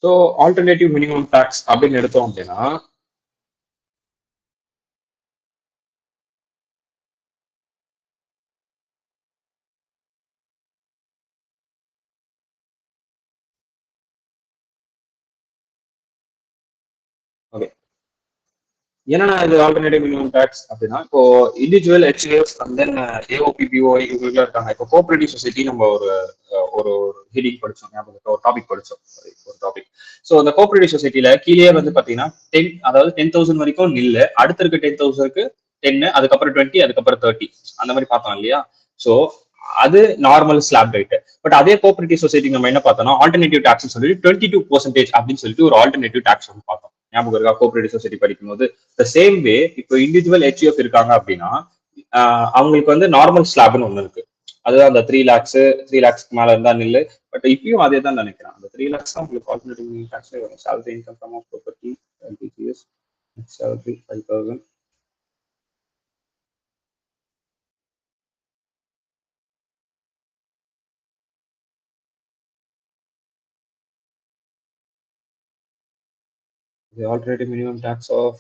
So alternative minimum tax அப்படின்னு எடுத்தோம் அப்படின்னா ஓகே, என்னன்னா இது ஆல்டர்னேட்டிவ் மினிமம் டேக்ஸ் அப்படின்னா இப்போ individual HUF and then AOP BOI இவங்க இருக்காங்க. இப்போ கோஆபரேட்டிவ் சொசைட்டி நம்ம ஒரு ஒரு ஹெடிங் படிச்சோம், ஞாபகம் ஒரு டாபிக் படிச்சோம், ஒரு டாபிக். ஸோ அந்த கோஆபரேட்டிவ் சொசைட்டில கீழே வந்து பாத்தீங்கன்னா 10, அதாவது 10,000 வரைக்கும் நில்லு, அடுத்த இருக்க 10,000க்கு 10, அதுக்கப்புறம் 20, அதுக்கப்புறம் 30 அந்த மாதிரி பார்த்தோம் இல்லையா? ஸோ அது நார்மல் ஸ்லாப் ரேட். பட் அதே கோஆபரேட்டிவ் சொசைட்டி நம்ம என்ன பார்த்தோம்னா ஆல்டர்னேட்டிவ் டாக்ஸ் சொல்லி 22% அப்படின்னு சொல்லிட்டு ஒரு ஆல்டர்னேட்டிவ் டாக்ஸ் வந்து பார்த்தோம். ஞாபகம் இருக்கா? கோஆபரேட்டிவ் சொசைட்டி படிக்கும்போது த சேம் வே இப்போ இண்டிவிஜுவல் ஹெச்யூஎஃப் இருக்காங்க அப்படின்னா அவங்களுக்கு வந்து நார்மல் ஸ்லாப்னு ஒன்று இருக்கு. அதுதான் அந்த 3 lakhs மேல இருந்தா நில்லு. பட் இப்பயும் அதே தான் நினைக்கிறேன். அந்த 3 lakhs தான் உங்களுக்கு ஆல்டர்னேட்டிவ் டாக்ஸ் வரும். Salary income from of property, LPGS, salary 5,000. The alternative minimum tax of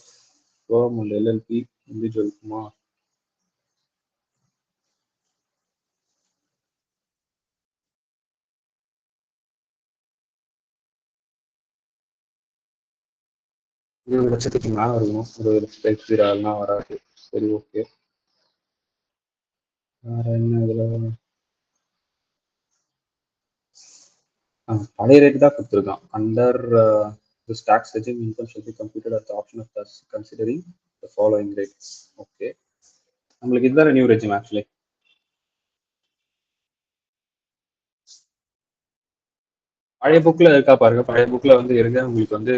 firm and LLP individual Kumar. இருபது லட்சத்துக்கு மேல இருக்கணும். 20,000 வராது. சரி, ஓகே. வேற என்ன இதுல பழைய ரேட் தான் கொடுத்துருக்கான். Under this tax regime, income should be computed at the option of thus considering the following rates. Okay, நம்மளுக்கு இதுதான் நியூ ரெஜிம். ஆக்சுவலி பழைய புக்ல இருக்கா பாருங்க. பழைய புக்ல வந்து இருங்க, உங்களுக்கு வந்து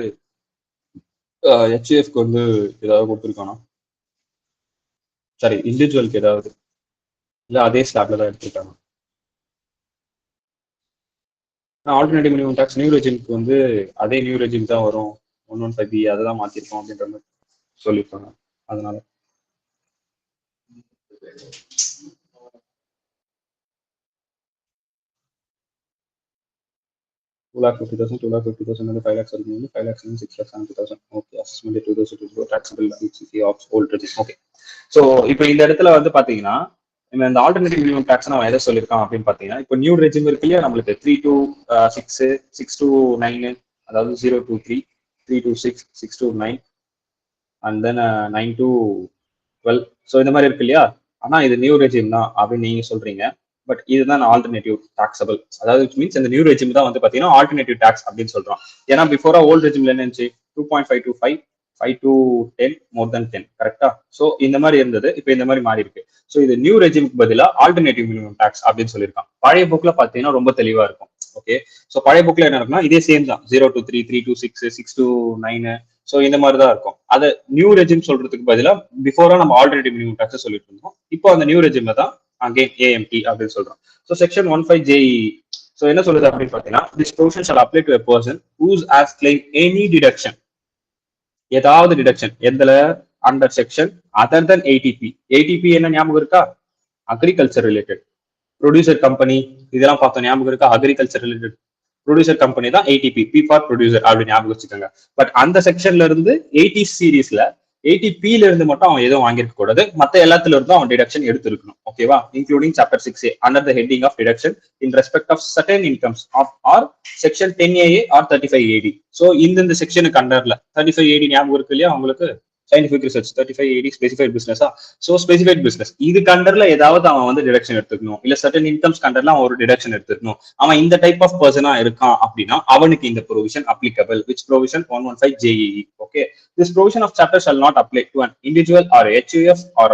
ஹெச்எஃப்க்கு வந்து ஏதாவது கொடுத்துருக்கானா? சரி, இண்டிவிஜுவலுக்கு ஏதாவது இல்ல அதே ஸ்லாப்ல தான் எடுத்துருக்காங்க. ஆல்டர்னேட்டிவ் மினிமம் டாக்ஸ் நியூ ரெஜிம்க்கு வந்து அதே நியூ ரெஜிம் தான் வரும். 115B அதை தான் மாத்திருக்கோம் அப்படின்ற மாதிரி சொல்லியிருக்காங்க. அதனால 2,50,000, 2,50,000 வந்து 5 lakhs வரைக்கும், 5 lakhs 6,70,000. Okay, assessment 2,000 taxable of old regime. Okay, so இப்போ இந்த இடத்துல வந்து பாத்தீங்கன்னா இந்த ஆல்டர்னேட்டிவ் மினிமம் டாக்ஸ் நான் எதை சொல்லியிருக்கான் அப்படின்னு பாத்தீங்கன்னா, இப்போ நியூ ரெஜிம் இருக்கு இல்லையா, நம்மளுக்கு 3 to 6, 6 to 9, அதாவது 0 to 3, 3 to 6, 6 to 9, and then 9 to 12. So இந்த மாதிரி இருக்கு இல்லையா? ஆனா இது நியூ ரெஜிம் தான் அப்படின்னு நீங்க சொல்றீங்க. பட் இதுதான் ஆல்டர்னேட்டிவ் டாக்ஸபிள். அதாவது மீன்ஸ் இந்த நியூ ரெஜிம் தான் வந்து பாத்தீங்கன்னா ஆல்டர்னேட்டிவ் டாக்ஸ் அப்படின்னு சொல்றோம். ஏன்னா பிஃபோரா ஓல்ட் ரெஜிம்ல என்ன இருந்துச்சு? 2.5 to 5, 5 to 10, more than 10. கரெக்டா? ஸோ இந்த மாதிரி இருந்தது. இப்போ இந்த மாதிரி மாறி இருக்கு. ஸோ இது நியூ ரெஜிமுக்கு பதிலா ஆல்டர்னேட்டிவ் மினிமம் டாக்ஸ் அப்படின்னு சொல்லியிருக்கான். பழைய புக்ல பாத்தீங்கன்னா ரொம்ப தெளிவா இருக்கும். ஓகே, ஸோ பழைய புக்ல என்ன இருக்குன்னா இதே சேம் தான், 0 to 3, 3 to 6, 6 to 9. ஸோ இந்த மாதிரி தான் இருக்கும். அதை நியூ ரெஜிம் சொல்றதுக்கு பதிலாக பிஃபோரா நம்ம ஆல்டர்னேட்டிவ் மினிமம் டாக்ஸ் சொல்லிட்டு இருந்தோம். இப்போ அந்த நியூ ரெஜிம் தான் அகைன் ஏஎம்டி அப்படின்னு சொல்றோம். ஸோ செக்ஷன் 15JE ஸோ என்ன சொல்லுது அப்படின்னு பார்த்தீங்கன்னா, this provision shall apply to a person whose has claim any deduction, ஏதாவது டிடக்ஷன் எதுல, under section other than ADP. ADP என்ன ஞாபகம் இருக்கா? Agriculture related. ப்ரொடியூசர் கம்பெனி இதெல்லாம் பார்த்தோம், ஞாபகம் இருக்கா? அக்ரிகல்ச்சர் ரிலேட்டட் ப்ரொடியூசர் கம்பெனி தான் ஏடிபி, பி ஃபார் ப்ரொடியூசர் அப்படின்னு ஞாபகம் வச்சுக்கோங்க. பட் அந்த செக்ஷன்ல இருந்து 80 சீரீஸ்ல 80Pல இருந்து மட்டும் அவன் எதுவும் வாங்கிருக்க கூடாது. மத்த எல்லாத்துல இருந்தும் அவன் டிடக்ஷன் எடுத்திருக்கணும். ஓகேவா? Including chapter 6A under the heading of deduction in respect of certain incomes of or section 10AA or 35AD. So இந்த செக்ஷனுக்கு அண்டர்ல 35AD ஞாபகம் இருக்கு இல்லையா உங்களுக்கு? சயின்டிபிக் ரிசர்ச் 35AD ஸ்பெசிஃபைட் பிசினஸா? ஸோ ஸ்பெசிஃபைட் பிசினஸ் இதுக்கு அண்டர்ல ஏதாவது அவன் வந்து டிடக்ஷன் எடுத்துக்கணும். இல்ல சர்டன் இன்கம்ஸ் அண்டர்ல அவன் ஒரு டிடக்ஷன் எடுத்துக்கணும். அவன் இந்த டைப் ஆஃப் பர்சனா இருக்கான் அப்படின்னா அவனுக்கு இந்த provision applicable. Which provision? 115JE. Okay, this provision of chapter shall not apply to an individual or HUF or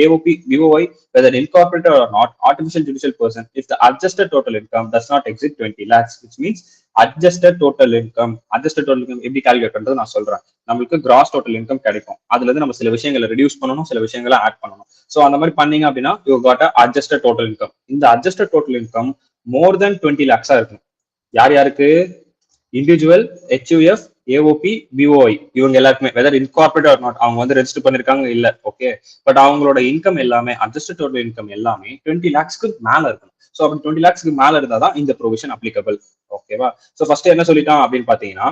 AOP, BOI, whether incorporated or not, artificial judicial person, if the adjusted total income does not exceed 20 lakhs, which means adjusted total income. Adjusted total income எப்படி calculate பண்றது நான் சொல்றேன். நம்மளுக்கு cross total income கிடைக்கும். அதுல இருந்து நம்ம சில விஷயங்களை ரெடியூஸ் பண்ணணும், சில விஷயங்களை ஆட் பண்ணணும். சோ அந்த மாதிரி பண்ணீங்க அப்படின்னா you got adjusted total income. இந்த adjusted total income more than 20 lakhs இருக்கும். யார் யாருக்கு? இண்டிவிஜுவல், ஹெச்யூஎஃப், ஏஓபி, பிஓஐ இவங்க எல்லாருக்குமே, வெதர் இன்கார்பரேட் ஆர் நாட், அவங்க வந்து ரெஜிஸ்டர் பண்ணிருக்காங்க இல்ல, ஓகே, பட் அவங்களோட இன்கம் எல்லாமே அட்ஜஸ்டட் டோட்டல் இன்கம் எல்லாமே 20 lakhsக்கு மேல இருக்கணும். ஸோ அப்படி 20 lakhsக்கு மேல இருந்தாதான் இந்த ப்ரொவிஷன் அப்ளிகபிள். ஓகே, ஓகேவா? ஸோ ஃபர்ஸ்ட் என்ன சொல்லிட்டான் அப்படின்னு பாத்தீங்கன்னா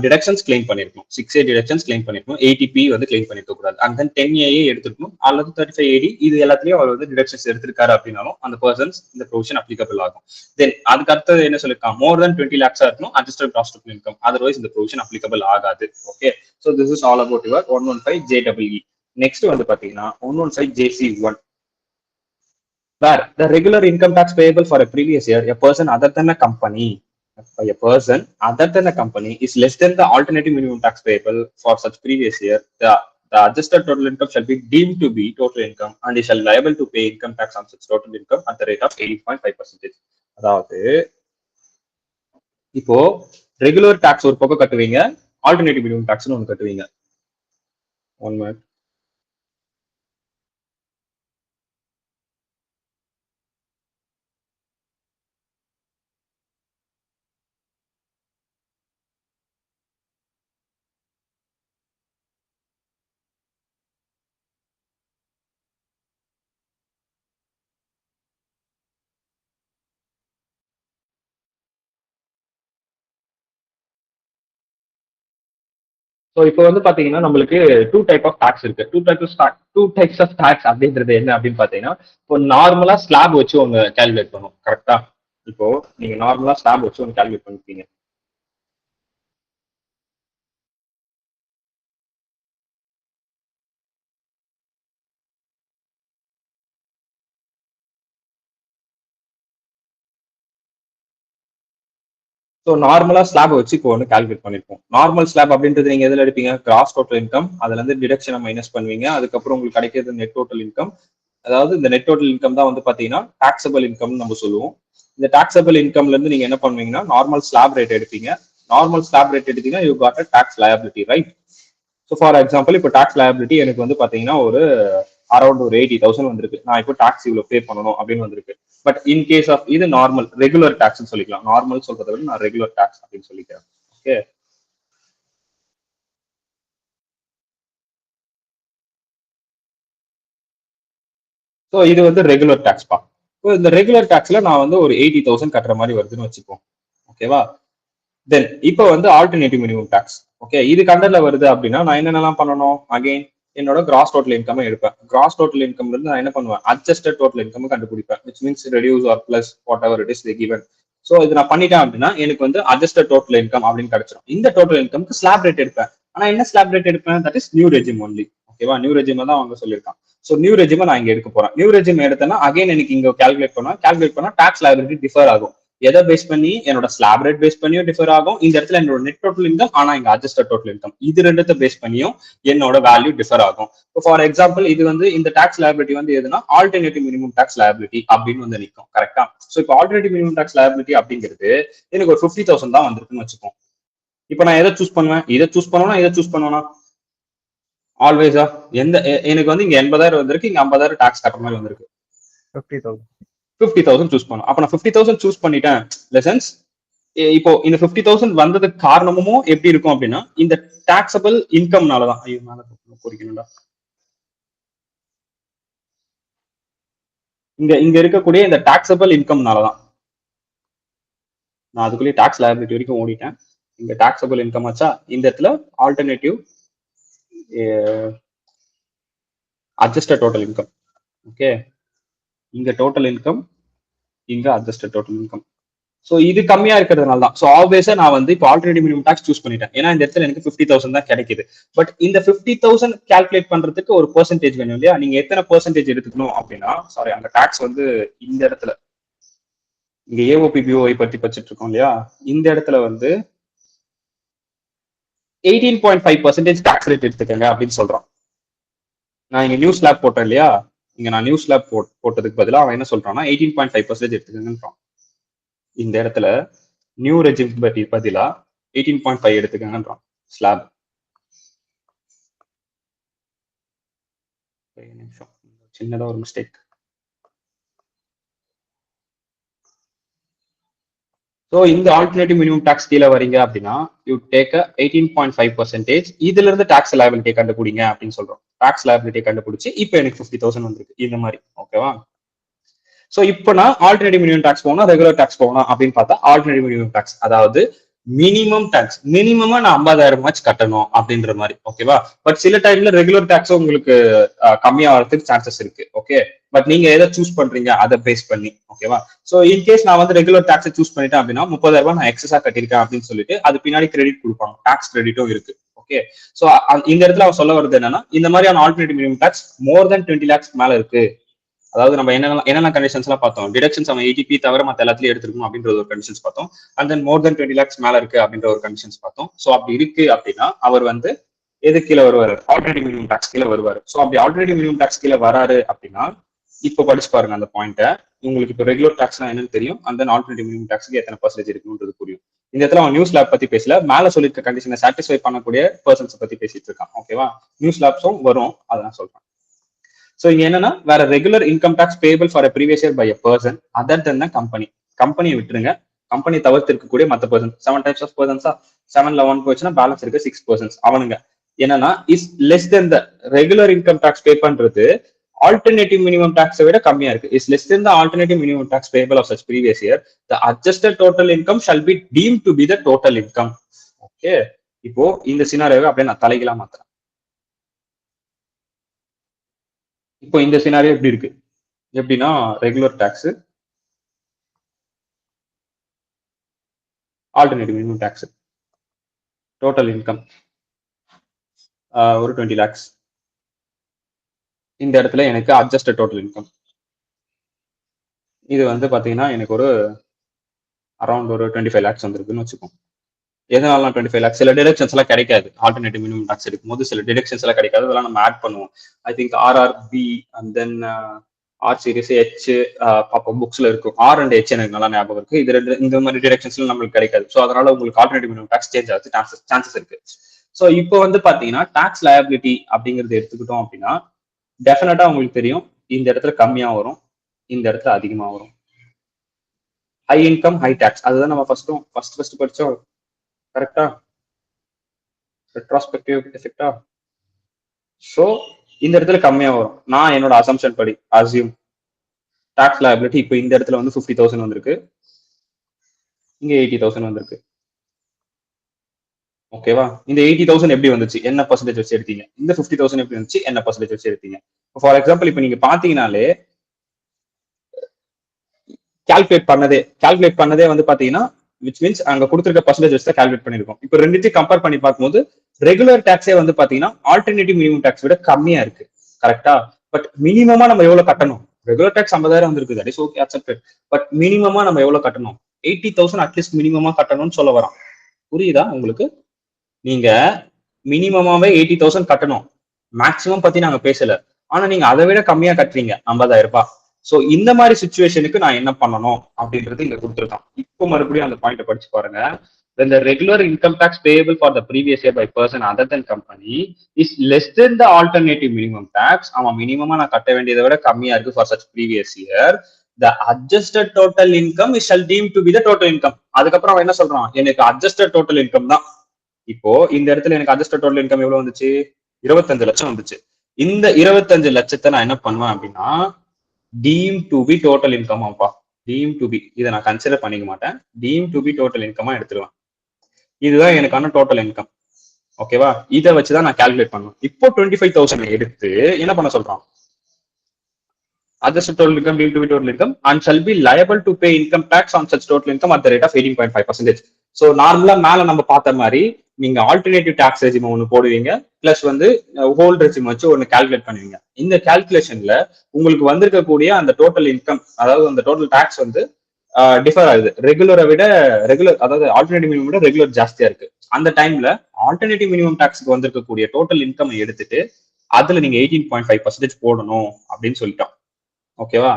டிடக்ஷன்ஸ் கிளைம் பண்ணிருக்கணும், 6A டிடக்ஷன்ஸ் கிளைம் பண்ணிருக்கணும், 80P வந்து கிளைம் பண்ணிருக்க கூடாது, அண்ட் தென் 10A எடுத்துக்கணும், அல்லது 35AD இது எல்லாத்துலயும் அவர் வந்து டிடக்ஷன்ஸ் எடுத்திருக்காரு அப்படின்னாலும் அந்த பர்சன்ஸ் இந்த ப்ரொவிஷன் அப்ளிகபிள் ஆகும். தென் அதுக்கு அடுத்தது என்ன சொல்லிருக்கான், மோர் தென் 20 lakhs இருக்கணும் adjusted cross total income, otherwise இந்த ப்ரொவிஷன் அப்ளிகபிள் ஆகாது. Okay, so this is all about your 115JEE. Next வந்து பாத்தீங்கன்னா 115JC1, where the regular income tax payable for a previous year, a person other than a company is less than the alternative minimum tax payable for such previous year, the adjusted total income shall be deemed to be total income and is shall liable to pay income tax on such total income at the rate of 18.5%. அதாவது இப்போ regular tax ஒரு பக்கம் கட்டுவீங்க, alternative minimum டாக்ஸ்னு ஒன்று கட்டுவீங்க. One minute. So இப்போ வந்து பாத்தீங்கன்னா நம்மளுக்கு two types of tax அப்படின்றது என்ன அப்படின்னு பாத்தீங்கன்னா, இப்போ நார்மலா ஸ்லாப் வச்சு ஒன்று கால்குலேட் பண்ணும். கரெக்டா? இப்போ நீங்க நார்மலா ஸ்லாப் வச்சு ஒன்று கால்குலேட் பண்ணிருக்கீங்க. ஸோ நார்மலா ஸ்லாப் வச்சு இப்போ ஒன்று கால்குலேட் பண்ணிருப்போம். நார்மல் ஸ்லாப் அப்படின்றது நீங்க எதுல எடுப்பீங்க, கிராஸ் டோட்டல் இன்கம், அதுல இருந்து டிடக்ஷனை மைனஸ் பண்ணுவீங்க, அதுக்கப்புறம் உங்களுக்கு கிடைக்கிறது நெட் டோட்டல் இன்கம். அதாவது இந்த நெட் டோட்டல் இன்கம் தான் வந்து பாத்தீங்கன்னா டாக்ஸபிள் இன்கம் நம்ம சொல்லுவோம். இந்த டாக்ஸபிள் இன்கம்ல இருந்து நீங்க என்ன பண்ணுவீங்கன்னா நார்மல் ஸ்லாப் ரேட் எடுப்பீங்க. நார்மல் ஸ்லாப் ரேட் எடுத்தீங்கன்னா you got a tax liability, right? So for example இப்போ டாக்ஸ் லயபிலிட்டி எனக்கு வந்து பாத்தீங்கன்னா ஒரு அரௌண்ட் ஒரு 80,000 வந்திருக்கு. நான் இப்போ டாக்ஸ் இவ்வளவு பே பண்ணணும் அப்படின்னு வந்திருக்கு. பட் இன் கேஸ் ஆஃப் இது நார்மல் ரெகுலர் டாக்ஸ் சொல்லிக்கலாம். நார்மல் சொல்றதை விட நான் ரெகுலர் டாக்ஸ் அப்படின்னு சொல்லிக்கிறேன். ஓகே, ஸோ இது வந்து ரெகுலர் டாக்ஸ் பா. இந்த ரெகுலர் டாக்ஸ்ல நான் வந்து ஒரு 80,000 கட்டுற மாதிரி வருதுன்னு வச்சுப்போம். ஓகேவா? தென் இப்போ வந்து ஆல்டர்னேட்டிவ் மினிமம் டாக்ஸ். ஓகே, இது கண்டர்ல வருது அப்படின்னா நான் என்னென்னலாம் பண்ணணும், அகைன் என்னோட கிராஸ் டோட்டல் இன்கம் எடுப்பேன். கிராஸ் டோட்டல் இன்கம் இருந்து நான் என்ன பண்ணுவேன், அட்ஜஸ்டட் டோட்டல் இன்கம் கண்டுபிடிப்பேன், which means reduce or plus whatever it is given. So இது நான் பண்ணிட்டேன் அப்படின்னா எனக்கு வந்து அட்ஜஸ்டட் டோட்டல் இன்கம் அப்படின்னு கிடைச்சிடும். இந்த டோட்டல் இன்கம்க்கு ஸ்லாப் ரேட் எடுப்பேன். ஆனா என்ன ஸ்லாப் ரேட் எடுப்பேன், that is new regime only. ஓகேவா? நியூ ரெஜிம் தான் அவங்க சொல்லியிருக்கான். ஸோ நியூ ரெஜிமை நான் இங்க எடுக்க போறேன். நியூ ரெஜிம் எடுத்தேன்னா அகைன் எனக்கு இங்க கால்குலேட் பண்ணா டாக்ஸ் லைபிலிட்டி டிஃபர் ஆகும். எதை பேஸ் பண்ணி, என்னோட ஸ்லாப் ரேட் பேஸ் பண்ணியும் டிஃபர் ஆகும். இந்த இடத்துல என்னோட நெட் டோட்டல் இன்கம், ஆனா இங்க அட்ஜஸ்டட் டோட்டல் இன்கம், இது ரெண்டுத்தை பேஸ் பண்ணியும் என்னோட வேல்யூ டிஃபர் ஆகும். ஃபார் எக்ஸாம்பிள் இது வந்து இந்த டாக்ஸ் லயபிலிட்டி வந்து எதுனா ஆல்டர்னேட்டிவ் மினிமம் டாக்ஸ் லயபிலிட்டி அப்படின்னு வந்து நிற்கும். கரெக்டா? ஸோ இப்போ ஆல்டர்னேட்டிவ் மினிமம் டாக்ஸ் லயபிலிட்டி அப்படிங்கிறது எனக்கு ஒரு 50,000 தான் வந்திருக்குன்னு வச்சுக்கோம். இப்போ நான் எதை சூஸ் பண்ணுவேன், இதை சூஸ் பண்ணுவேன்னா இதை சூஸ் பண்ணுவேனா? ஆல்வேஸா எந்த எனக்கு வந்து இங்க 80,000 வந்திருக்கு, இங்க 50,000 டாக்ஸ் கட்டுற மாதிரி வந்திருக்கு. 50,000 சூஸ் பண்ணும். அப்ப நான் 50,000 சூஸ் பண்ணிட்டேன். லெசன்ஸ் இப்போ இந்த 50,000 வந்ததுக்கு காரணமும் எப்படி இருக்கும் அப்படின்னா இந்த டாக்ஸபிள் இன்கம்னாலதான். ஐயோ மேல குறிக்கணும்டா. இங்க இருக்கக்கூடிய இந்த டாக்ஸபிள் இன்கம்னாலதான். நான் அதுக்குள்ளேயே டாக்ஸ் லயபிலிட்டி வரைக்கும் ஓடிட்டேன். இங்க டாக்ஸபிள் இன்கம் ஆச்சா, இந்த இடத்துல alternative adjusted total income. Okay, இங்க டோட்டல் இன்கம், இங்க அட்ஜஸ்டட் டோட்டல் இன்கம். ஸோ இது கம்மியா இருக்கிறதுனால தான். ஸோ ஆல்வேஸா நான் வந்து இப்போ ஆல்டர்னேட்டிவ் மினிமம் டாக்ஸ் சூஸ் பண்ணிட்டேன். ஏன்னா இந்த இடத்துல எனக்கு 50,000 தான் கிடைக்குது. பட் இந்த 50,000 கால்குலேட் பண்றதுக்கு ஒரு பெர்சன்டேஜ் வேணும் இல்லையா? நீங்க எத்தனை பெர்சன்டேஜ் எடுத்துக்கணும் அப்படின்னா, சாரி அந்த டாக்ஸ் வந்து இந்த இடத்துல இங்க ஏஓபிபிஓஐ பத்தி படிச்சுட்டு இருக்கோம் இல்லையா, இந்த இடத்துல வந்து 18.5% டாக்ஸ் ரேட் எடுத்துக்கங்க அப்படின்னு சொல்றான். நான் இங்க நியூ ஸ்லாப் போட்டேன் இல்லையா, இங்க நான் நியூ ஸ்லாப் போட்டதுக்கு பதிலாக அவன் என்ன சொல்றான்னா 18.5% எடுத்துக்கங்கன்றான். இந்த இடத்துல நியூ ரெஜிம் பதிலா 18.5 எடுத்துக்கங்கன்றான் ஸ்லாப். நிமிஷம், சின்னதா ஒரு மிஸ்டேக். ஸோ இந்த ஆல்டர்னேட்டிவ் மினிமம் டாக்ஸ் கீழே வரீங்க அப்படின்னா யூ டேக் 18.5%. இதுல இருந்து டாக்ஸ் லயபிலிட்டி கண்டுபிடிங்க அப்படின்னு சொல்றோம். டாக்ஸ் லயபிலிட்டி கண்டுபிடிச்சு இப்போ எனக்கு 50,000 வந்திருக்கு இந்த மாதிரி. ஓகேவா? ஸோ இப்போ நான் ஆல்டர்னேட்டிவ் மினிமம் டாக்ஸ் போகணும் ரெகுலர் டாக்ஸ் போகணும் அப்படின்னு பார்த்தா ஆல்டர்னேட்டிவ் மினிமம் டாக்ஸ், அதாவது மினிமம் டாக்ஸ் மினிமமா நான் 50,000 கட்டணும் அப்படின்ற மாதிரி. ஓகேவா? பட் சில டைம்ல ரெகுலர் டாக்ஸ் உங்களுக்கு கம்மியா வரதுக்கு சான்சஸ் இருக்கு. ஓகே, பட் நீங்க எதை சூஸ் பண்றீங்க அதை பேஸ் பண்ணி. ஓகேவா? சோ இன்கேஸ் நான் வந்து ரெகுலர் டாக்ஸ் சூஸ் பண்ணிட்டேன் அப்படின்னா 30,000 நான் எக்ஸஸா கட்டிருக்கேன் அப்படின்னு சொல்லிட்டு அது பின்னாடி கிரெடிட் கொடுப்பாங்க, டாக்ஸ் கிரெடிட்டும் இருக்கு. ஓகே, சோ இந்த இடத்துல அவர் சொல்ல வருது என்னன்னா, இந்த மாதிரியான ஆல்டர்னேட்டிவ் மினிமம் டாக்ஸ் மோர் தென் 20 lakhs மேல இருக்கு. அதாவது நம்ம என்னென்ன கண்டிஷன்ஸ் எல்லாம் பார்த்தோம், டிடக்ஷன்ஸ் அவன் 80P தவிர மத்த எல்லாத்துலயும் எடுத்துருக்கணும் அப்படின்ற ஒரு கண்டிஷன்ஸ் பார்த்தோம். And then more than 20 lakhs மேல இருக்கு அப்படின்ற ஒரு கண்டிஷன்ஸ் பார்த்தோம். சோ அப்படி இருக்கு அப்படின்னா அவர் வந்து எது கீழே வருவாரு, ஆல்டர்னேட்டிவ் மினிமம் டாக்ஸ் கீழே வருவாரு. சோ அப்படி ஆல்டர்னேட்டிவ் மினிமம் டாக்ஸ் கீழே வராரு அப்படின்னா இப்போ படிச்சு பாருங்க அந்த பாயிண்ட்டை. உங்களுக்கு இப்போ ரெகுலர் டாக்ஸ்னா என்னன்னு தெரியும், அண்ட் தென் ஆல்டர்னேட்டிவ் மினிமம் டாக்ஸ்க்கு எத்தனை பர்சன்டேஜ் இருக்குன்றது புரியும். இந்த இடத்துல அவன் நியூஸ் லேப் பத்தி பேசல, மேல சொல்லிருக்க கண்டிஷனை சாட்டிஸ்ஃபை பண்ணக்கூடிய பர்சன்ஸ் பத்தி பேசிட்டு இருக்கான். ஓகேவா? நியூஸ் லேப்ஸும் வரும், அதான் சொல்றேன். சோ இங்க என்னன்னா, வேற regular income tax payable for previous year by a person other than the company. கம்பெனியை விட்டுருங்க, கம்பெனி தவிர்த்து இருக்கக்கூடிய மற்ற பர்சன் 7 types ஆஃப் பர்சன்ஸா 7ல 1 போச்சுன்னா பேலன்ஸ் இருக்கு 6 persons. அவனுங்க என்னன்னா is less than the regular income tax pay பண்றது ஆல்டர்னேட்டிவ் மினிமம் டாக்ஸை விட கம்மியா இருக்கு. Is less than the alternative minimum tax payable of such previous year the adjusted total income shall be deemed to be the total income. Okay, இப்போ இந்த சினாரியோவை அப்படியே நான் தலைகளா மாத்துறேன். இப்போ இந்த சினாரியோ எப்படி இருக்கு எப்படின்னா, regular tax, alternative minimum tax, total income ஒரு 20 lakhs. இந்த இடத்துல எனக்கு அட்ஜஸ்டட் டோட்டல் இன்கம் இது வந்து பாத்தீங்கன்னா எனக்கு ஒரு அரௌண்ட் ஒரு 25 lakhs வந்திருக்குன்னு வச்சுக்கோம். எதனால 25 lakhs? சில டிடக்ஷன்ஸ் எல்லாம் கிடைக்காது ஆல்டர்னேட்டிவ் மினிமம் டாக்ஸ் எடுக்கும்போது, சில டிடக்ஷன்ஸ் எல்லாம் கிடைக்காது, அதெல்லாம் நம்ம ஆட் பண்ணுவோம். I think RRB and then R series H பார்ப்போம், புக்ஸ்ல இருக்கும். R and H எனக்கு நல்லா ஞாபகம் இருக்கு. இது ரெண்டு இந்த மாதிரி டிடக்ஷன்ஸ்ல நம்மளுக்கு கிடைக்காது. ஸோ அதனால உங்களுக்கு ஆல்டர்னேட்டிவ் மினிமம் டாக்ஸ் சேஞ்ச் ஆகுது சான்சஸ் இருக்கு. ஸோ இப்போ வந்து பாத்தீங்கன்னா டாக்ஸ் லயபிலிட்டி அப்படிங்கிறது எடுத்துக்கிட்டோம் அப்படின்னா டெஃபினட்டா உங்களுக்கு தெரியும், இந்த இடத்துல கம்மியா வரும், இந்த இடத்துல அதிகமா வரும். ஹை இன்கம் ஹை டாக்ஸ், அதுதான் நம்ம ஃபர்ஸ்ட் படிச்சோம். கரெக்டா? ரெட்ரோஸ்பெக்டிவ் எஃபெக்டா? ஸோ இந்த இடத்துல கம்மியா வரும். நான் என்னோட அசம்ஷன் படி அசியூம் டாக்ஸ் லயபிலிட்டி இப்போ இந்த இடத்துல வந்து 50,000 வந்திருக்கு, இங்க 80,000 வந்திருக்கு. ஓகேவா? இந்த 80,000 எப்படி வந்துச்சு, என்ன பர்சன்டேஜ் வச்சு எடுத்தீங்க? இந்த 50,000 எப்படி வந்துச்சு, என்ன பர்சன்டேஜ் வச்சு எடுத்தீங்க? ஃபார் எக்ஸாம்பிள் இப்போ நீங்க பாத்தீங்கன்னாலே கால்குலேட் பண்ணதே வந்து பாத்தீங்கன்னா விச் மீன்ஸ் அங்க கொடுத்துருக்க பர்சன்டேஜ் வச்சு தான் கால்குலேட் பண்ணிருக்கோம். இப்போ ரெண்டுத்தையும் கம்பேர் பண்ணி பார்க்கும்போது ரெகுலர் டாக்ஸே வந்து பாத்தீங்கன்னா ஆல்டர்னேட்டிவ் மினிமம் டாக்ஸ் விட கம்மியா இருக்கு. கரெக்டா? பட் மினிமமா நம்ம எவ்வளவு கட்டணும்? ரெகுலர் டாக்ஸ் 50,000 வந்திருக்கு, that is okay, accepted. But மினிமமா நம்ம எவ்வளவு கட்டணும்? 80,000 அட்லீஸ்ட் மினிமமா கட்டணும்னு சொல்ல வரோம். புரியுதா உங்களுக்கு? நீங்க மினிமமாவே 80,000 கட்டணும், மேக்சிமம் பத்தி நாங்க பேசல. ஆனா நீங்க அதை விட கம்மியா கட்டுறீங்க 50,000 ரூபாய். சோ இந்த மாதிரி சுச்சுவேஷனுக்கு நான் என்ன பண்ணணும் அப்படின்றது இங்க கொடுத்துருக்கான். இப்போ மறுபடியும் அந்த பாயிண்ட் படிச்சு பாருங்க. When the regular income tax payable for the previous year by person other than company is less than the alternative minimum tax, ஆமா மினிமமா நான் கட்ட வேண்டியதை விட கம்மியா இருக்கு for such previous year, the adjusted total income is shall deemed to be the total income. அதுக்கப்புறம் அவன் என்ன சொல்றான், எனக்கு adjusted total income தான். இப்போ இந்த இடத்துல எனக்கு adjusted total income எவ்வளவு வந்துச்சு? 25 லட்சம் வந்துச்சு. இந்த 25 லட்சத்தை நான் என்ன பண்ணுவேன் அப்படின்னா deemed to be total income ஆப்பா. deemed to be இதை நான் கன்சிடர் பண்ணிக்க மாட்டேன், deemed to be total income எடுத்துருவேன். இதுதான் எனக்கான டோட்டல் இன்கம். ஓகேவா? இதை வச்சுதான் நான் கால்குலேட் பண்ணுவேன். இப்போ 25,000 எடுத்து என்ன பண்ண சொல்றான்? adjusted total income deemed to be total income and shall be liable to pay income tax on such total income at the rate of 18.5%. So நார்மலா மேல நம்ம பார்த்த மாதிரி நீங்க ஆல்டர்னேட்டிவ் டாக்ஸ் ரெஜிம் ஒன்று போடுவீங்க, பிளஸ் வந்து ஹோல்ட் ரெஜிம் வச்சு ஒன்று கால்குலேட் பண்ணுவீங்க. இந்த கால்குலேஷன்ல உங்களுக்கு வந்திருக்கக்கூடிய அந்த டோட்டல் இன்கம், அதாவது அந்த டோட்டல் டாக்ஸ் வந்து டிஃபர் ஆகுது. ரெகுலர் அதாவது ஆல்டர்னேட்டிவ் மினிமம் விட ரெகுலர் ஜாஸ்தியா இருக்கு. அந்த டைம்ல ஆல்டர்னேட்டிவ் மினிமம் டாக்ஸ்க்கு வந்திருக்கக்கூடிய டோட்டல் இன்கம் எடுத்துட்டு அதுல நீங்க 18.5% போடணும் அப்படின்னு சொல்லிட்டோம். ஓகேவா?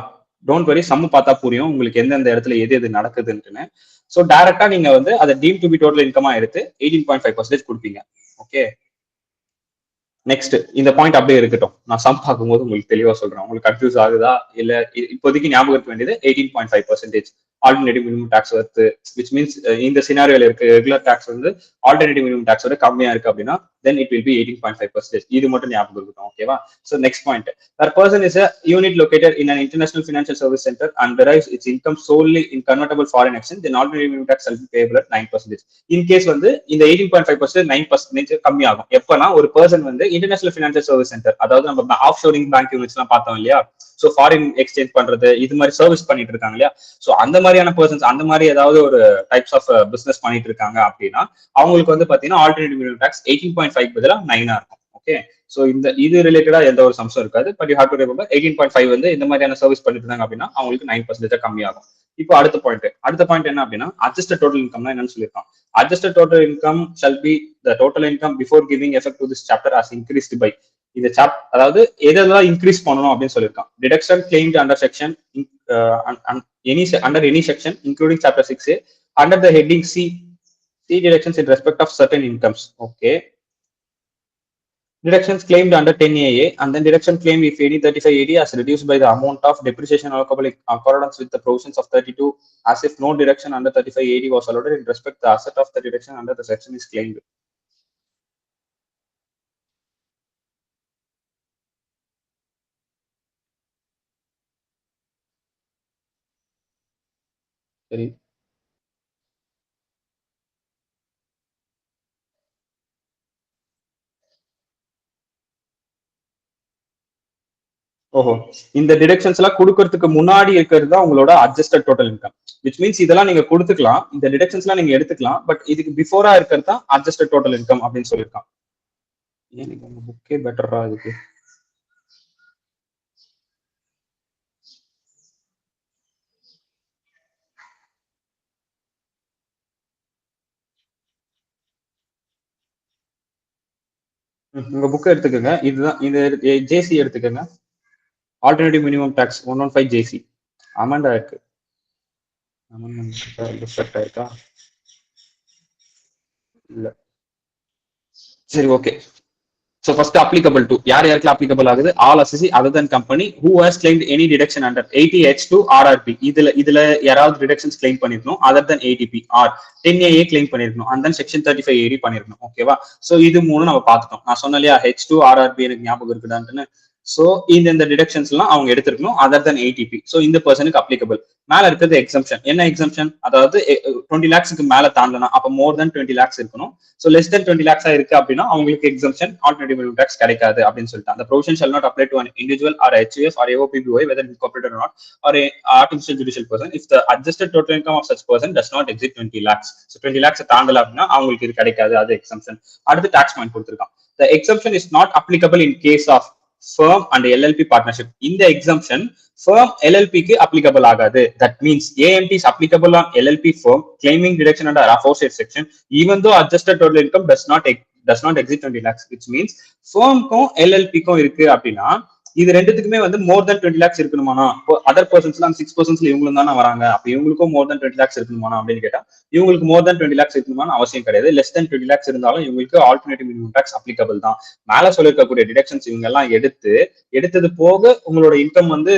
டோன்ட் வரி, சம்மு பார்த்தா புரியும் உங்களுக்கு எந்தெந்த இடத்துல எது நடக்குதுன்னு. ஸோ டைரக்டா நீங்க வந்து அதை டீம் டு பி டோட்டல் இன்கமா எடுத்து 18.5% கொடுப்பீங்க. ஓகே, நெக்ஸ்ட் இந்த பாயிண்ட் அப்படியே இருக்கட்டும், நான் சம் பார்க்கும்போது உங்களுக்கு தெளிவா சொல்றேன். உங்களுக்கு கன்ஃபியூஸ் ஆகுதா இல்ல? இப்போதைக்கு ஞாபகம் இருக்க வேண்டியது 18.5%. ஆல்டர்னேட்டிவ் மினிமம் டாக்ஸ் வருது, விச் மீன்ஸ் இந்த சினாரியோல இருக்கு ரெகுலர் டாக்ஸ் வந்து ஆல்டர்னேட்டிவ் மினிமம் டாக்ஸ் விட கம்மியா இருக்கு அப்படின்னா then it will be 18.5%. இது மட்டும் ஞாபகம் இருக்கட்டும். ஓகேவா? So next point, that person is a unit located in an international financial service center and derives its income solely in convertible foreign exchange, then ordinary minimum tax shall be payable at 9%. In case வந்து இந்த 18.5% 9% கம்மி ஆகும் எப்பனா ஒரு person வந்து international financial service centre, அதாவது நம்ம of ஷோரிங் bank units எல்லாம் பார்த்தோம் இல்லையா, ஸோ ஃபாரின் எக்ஸ்சேஞ்ச் பண்றது இது மாதிரி சர்வீஸ் பண்ணிட்டு இருக்காங்க இல்லையா, ஸோ அந்த மாதிரியான பர்சன்ஸ் அந்த மாதிரி ஏதாவது ஒரு டைப்ஸ் ஆஃப் பிசினஸ் பண்ணிட்டு இருக்காங்க அப்படின்னா அவங்களுக்கு வந்து பாத்தீங்கன்னா ஆல்டர்னேட்டிவ் மினிமம் டாக்ஸ் 18.5 பதிலா 9 இருக்கும். ஓகே, ஸோ இந்த இது ரிலேட்டடா எந்த ஒரு சம்சம் இருக்காது. But you have to remember 18.5 வந்து இந்த மாதிரியான சர்வீஸ் பண்ணிட்டு இருந்தாங்க அப்படின்னா அவங்களுக்கு 9% கம்மியாகும். இப்போ அடுத்த பாயிண்ட் என்ன அப்படின்னா அட்ஜஸ்டட் டோட்டல் இன்கம் என்னன்னு சொல்லியிருக்கான். Adjusted total income shall be the total income before giving effect to this chapter as increased by, இந்த அதாவது எதெல்லாம் இன்க்ரீஸ் பண்ணணும் அப்படின்னு சொல்லியிருக்கான். Deduction claimed under section under any section including chapter 6A under the heading C deductions in respect of certain incomes. Okay, deductions claimed under 10AA and then deduction claimed if any 35AD as reduced by the amount of depreciation allocable in accordance with the provisions of 32 as if no deduction under 35AD was allowed in respect the asset of the deduction under the section is claimed. சரி, ஓஹோ, இந்த deductions எல்லாம் கொடுக்கறதுக்கு முன்னாடி இருக்கிறது தான் உங்களோட adjusted total income, which means இதெல்லாம் நீங்க கொடுத்துக்கலாம், இந்த டிடக்ஷன்ஸ் எல்லாம் நீங்க எடுத்துக்கலாம், பட் இதுக்கு பிஃபோரா இருக்கிறது தான் அட்ஜஸ்டட் டோட்டல் இன்கம் அப்படின்னு சொல்லியிருக்கான். ஏன் உங்க புக்கே பெட்டரா இதுக்கு? உங்க புக் எடுத்துக்கோங்க, இதுதான் இது ஜேசி எடுத்துக்கோங்க, ஆல்டர்னேட்டிவ் மினிமம் டாக்ஸ் 115 ஜேசி அமெண்டா இருக்கு. அமெண்ட்மெண்ட் இருக்கா? இல்ல, சரி okay. So first applicable to யார் யாருக்கு applicable ஆகுது? All assessee other than company who has claimed any deduction under 80H2 RRP. இதுல யாராவது deductions claim பண்ணிருக்கணும் other than ATP or 10AA claim பண்ணிருக்கணும் and then section 35AD பண்ணிருக்கணும். ஓகேவா? So இது மூணு நம்ம பார்த்துட்டோம். நான் சொன்னேன் இல்லையா H2 RRP எனக்கு ஞாபகம் இருக்குதான்னு. சோ இந்த டிடக்ஷன்ஸ் எல்லாம் அவங்க எடுத்திருக்கணும் அதர் தன் ஏடிபி. சோ இந்த பர்சனுக்கு அப்ளிகபிள். மேல இருக்கிறது எக்ஸம்ஷன். என்ன எக்ஸம்ஷன்? அதாவது 20 லேக்ஸ்க்கு மேல தாண்டனா அப்ப மோர் தென் 20 லேக்ஸ் இருக்கணும். சோ லெஸ் தென் 20 லேக்ஸா இருக்கு அப்படின்னா அவங்களுக்கு எக்ஸம்ஷன் ஆல்டர்னேட்டிவ் மினிமம் டாக்ஸ் கிடைக்காது அப்படின்னு சொல்லிட்டு அந்த provision shall not apply to an individual or HUF or AOPBY whether incorporated or not or a artificial judicial person if the adjusted total income of such person does not exceed 20 lakhs. So 20 lakhs தாண்டல அப்படின்னா அவங்களுக்கு இது கிடைக்காது, அது exemption. அடுத்து tax point கொடுத்திருக்கான். The exemption is not applicable in case of firm and LLP partnership. In the exemption, firm LLP க்கு applicable ஆகாது. That means AMT is applicable on LLP firm claiming deduction under aforesaid section even though adjusted total income does not exceed 20 lakhs, which means firm க்கும் LLP க்கும் இருக்கு அப்படின்னா இது ரெண்டுத்துக்குமே வந்து மோர் than 20 lakhs இருக்கணுமானா, other பர்சன்ஸ்ல 6% இவங்களும் தானே வராங்க, அப்ப இவங்களுக்கும் மோர் தென் 20 லேக்ஸ் இருக்கணுமானா அப்படின்னு கேட்டா இவங்களுக்கு மோர் தென் 20 லேக்ஸ் இருக்கணுமான அவசியம் கிடையாது. லெஸ் தென் 20 லேக்ஸ் இருந்தாலும் இவங்களுக்கு ஆல்டர்னேட்டிவ் மினிமம் டாக்ஸ் அப்ளிகபிள் தான். மேல சொல்லிருக்கக்கூடிய டிடக்ஷன்ஸ் இவங்க எல்லாம் எடுத்தது போக உங்களோட இன்கம் வந்து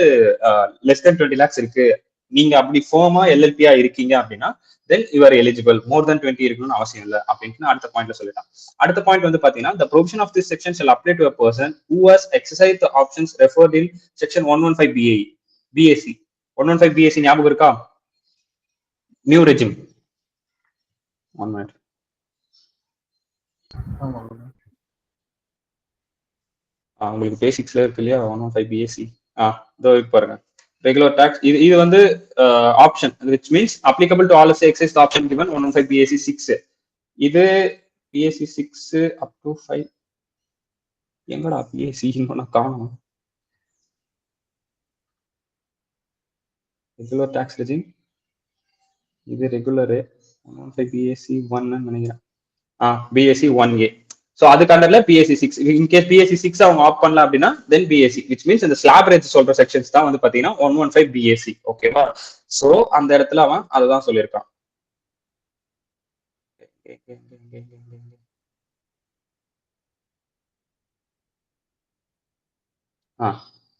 லெஸ் தென் 20 லேக்ஸ் இருக்கு, நீங்க அப்படி ஃபோமா எல்எல்பியா இருக்கீங்க அப்படின்னா then you are eligible. More than 20 இருக்கணும்னு அவசியம் இல்லை அப்படின்னு அடுத்த பாயிண்ட்ல சொல்லிட்டான். அடுத்த பாயிண்ட் வந்து பாத்தீங்கன்னா the provision of this section shall apply to a person who has exercised the options referred in section 115 BAE BAC 115 BAC ஞாபகம் இருக்கா? New regime. One minute. உங்களுக்கு பேசிக்ஸ்ல இருக்கு இல்லையா 115 BAC. இதோ பாருங்க ரெகுலர் டாக்ஸ். இது வந்து option which means applicable to all as excise the option given 115 BAC 6. இது BAC 6 up to 5. எங்கடா BAC இன்னும் காணோம். ரெகுலர் டாக்ஸ் ரெஜிம் இது ரெகுலர் 115 BAC 1 நினைக்கிறேன். BAC 1A. சோ அதுக்கு அண்டர்ல பிஎஸ்சி 6. இன்கேஸ் பிஎஸ்சி 6 அவங்க ஆப் பண்ணல அப்படின்னா தென் பிஎஸ்சி விச் மீன்ஸ் இந்த ஸ்லாப் ரேட் சொல்ற செக்ஷன்ஸ் தான் வந்து பாத்தீங்கன்னா 115 பிஎஸ்சி. ஓகேவா? சோ அந்த இடத்துல அவன் அதுதான் சொல்லியிருக்கான்.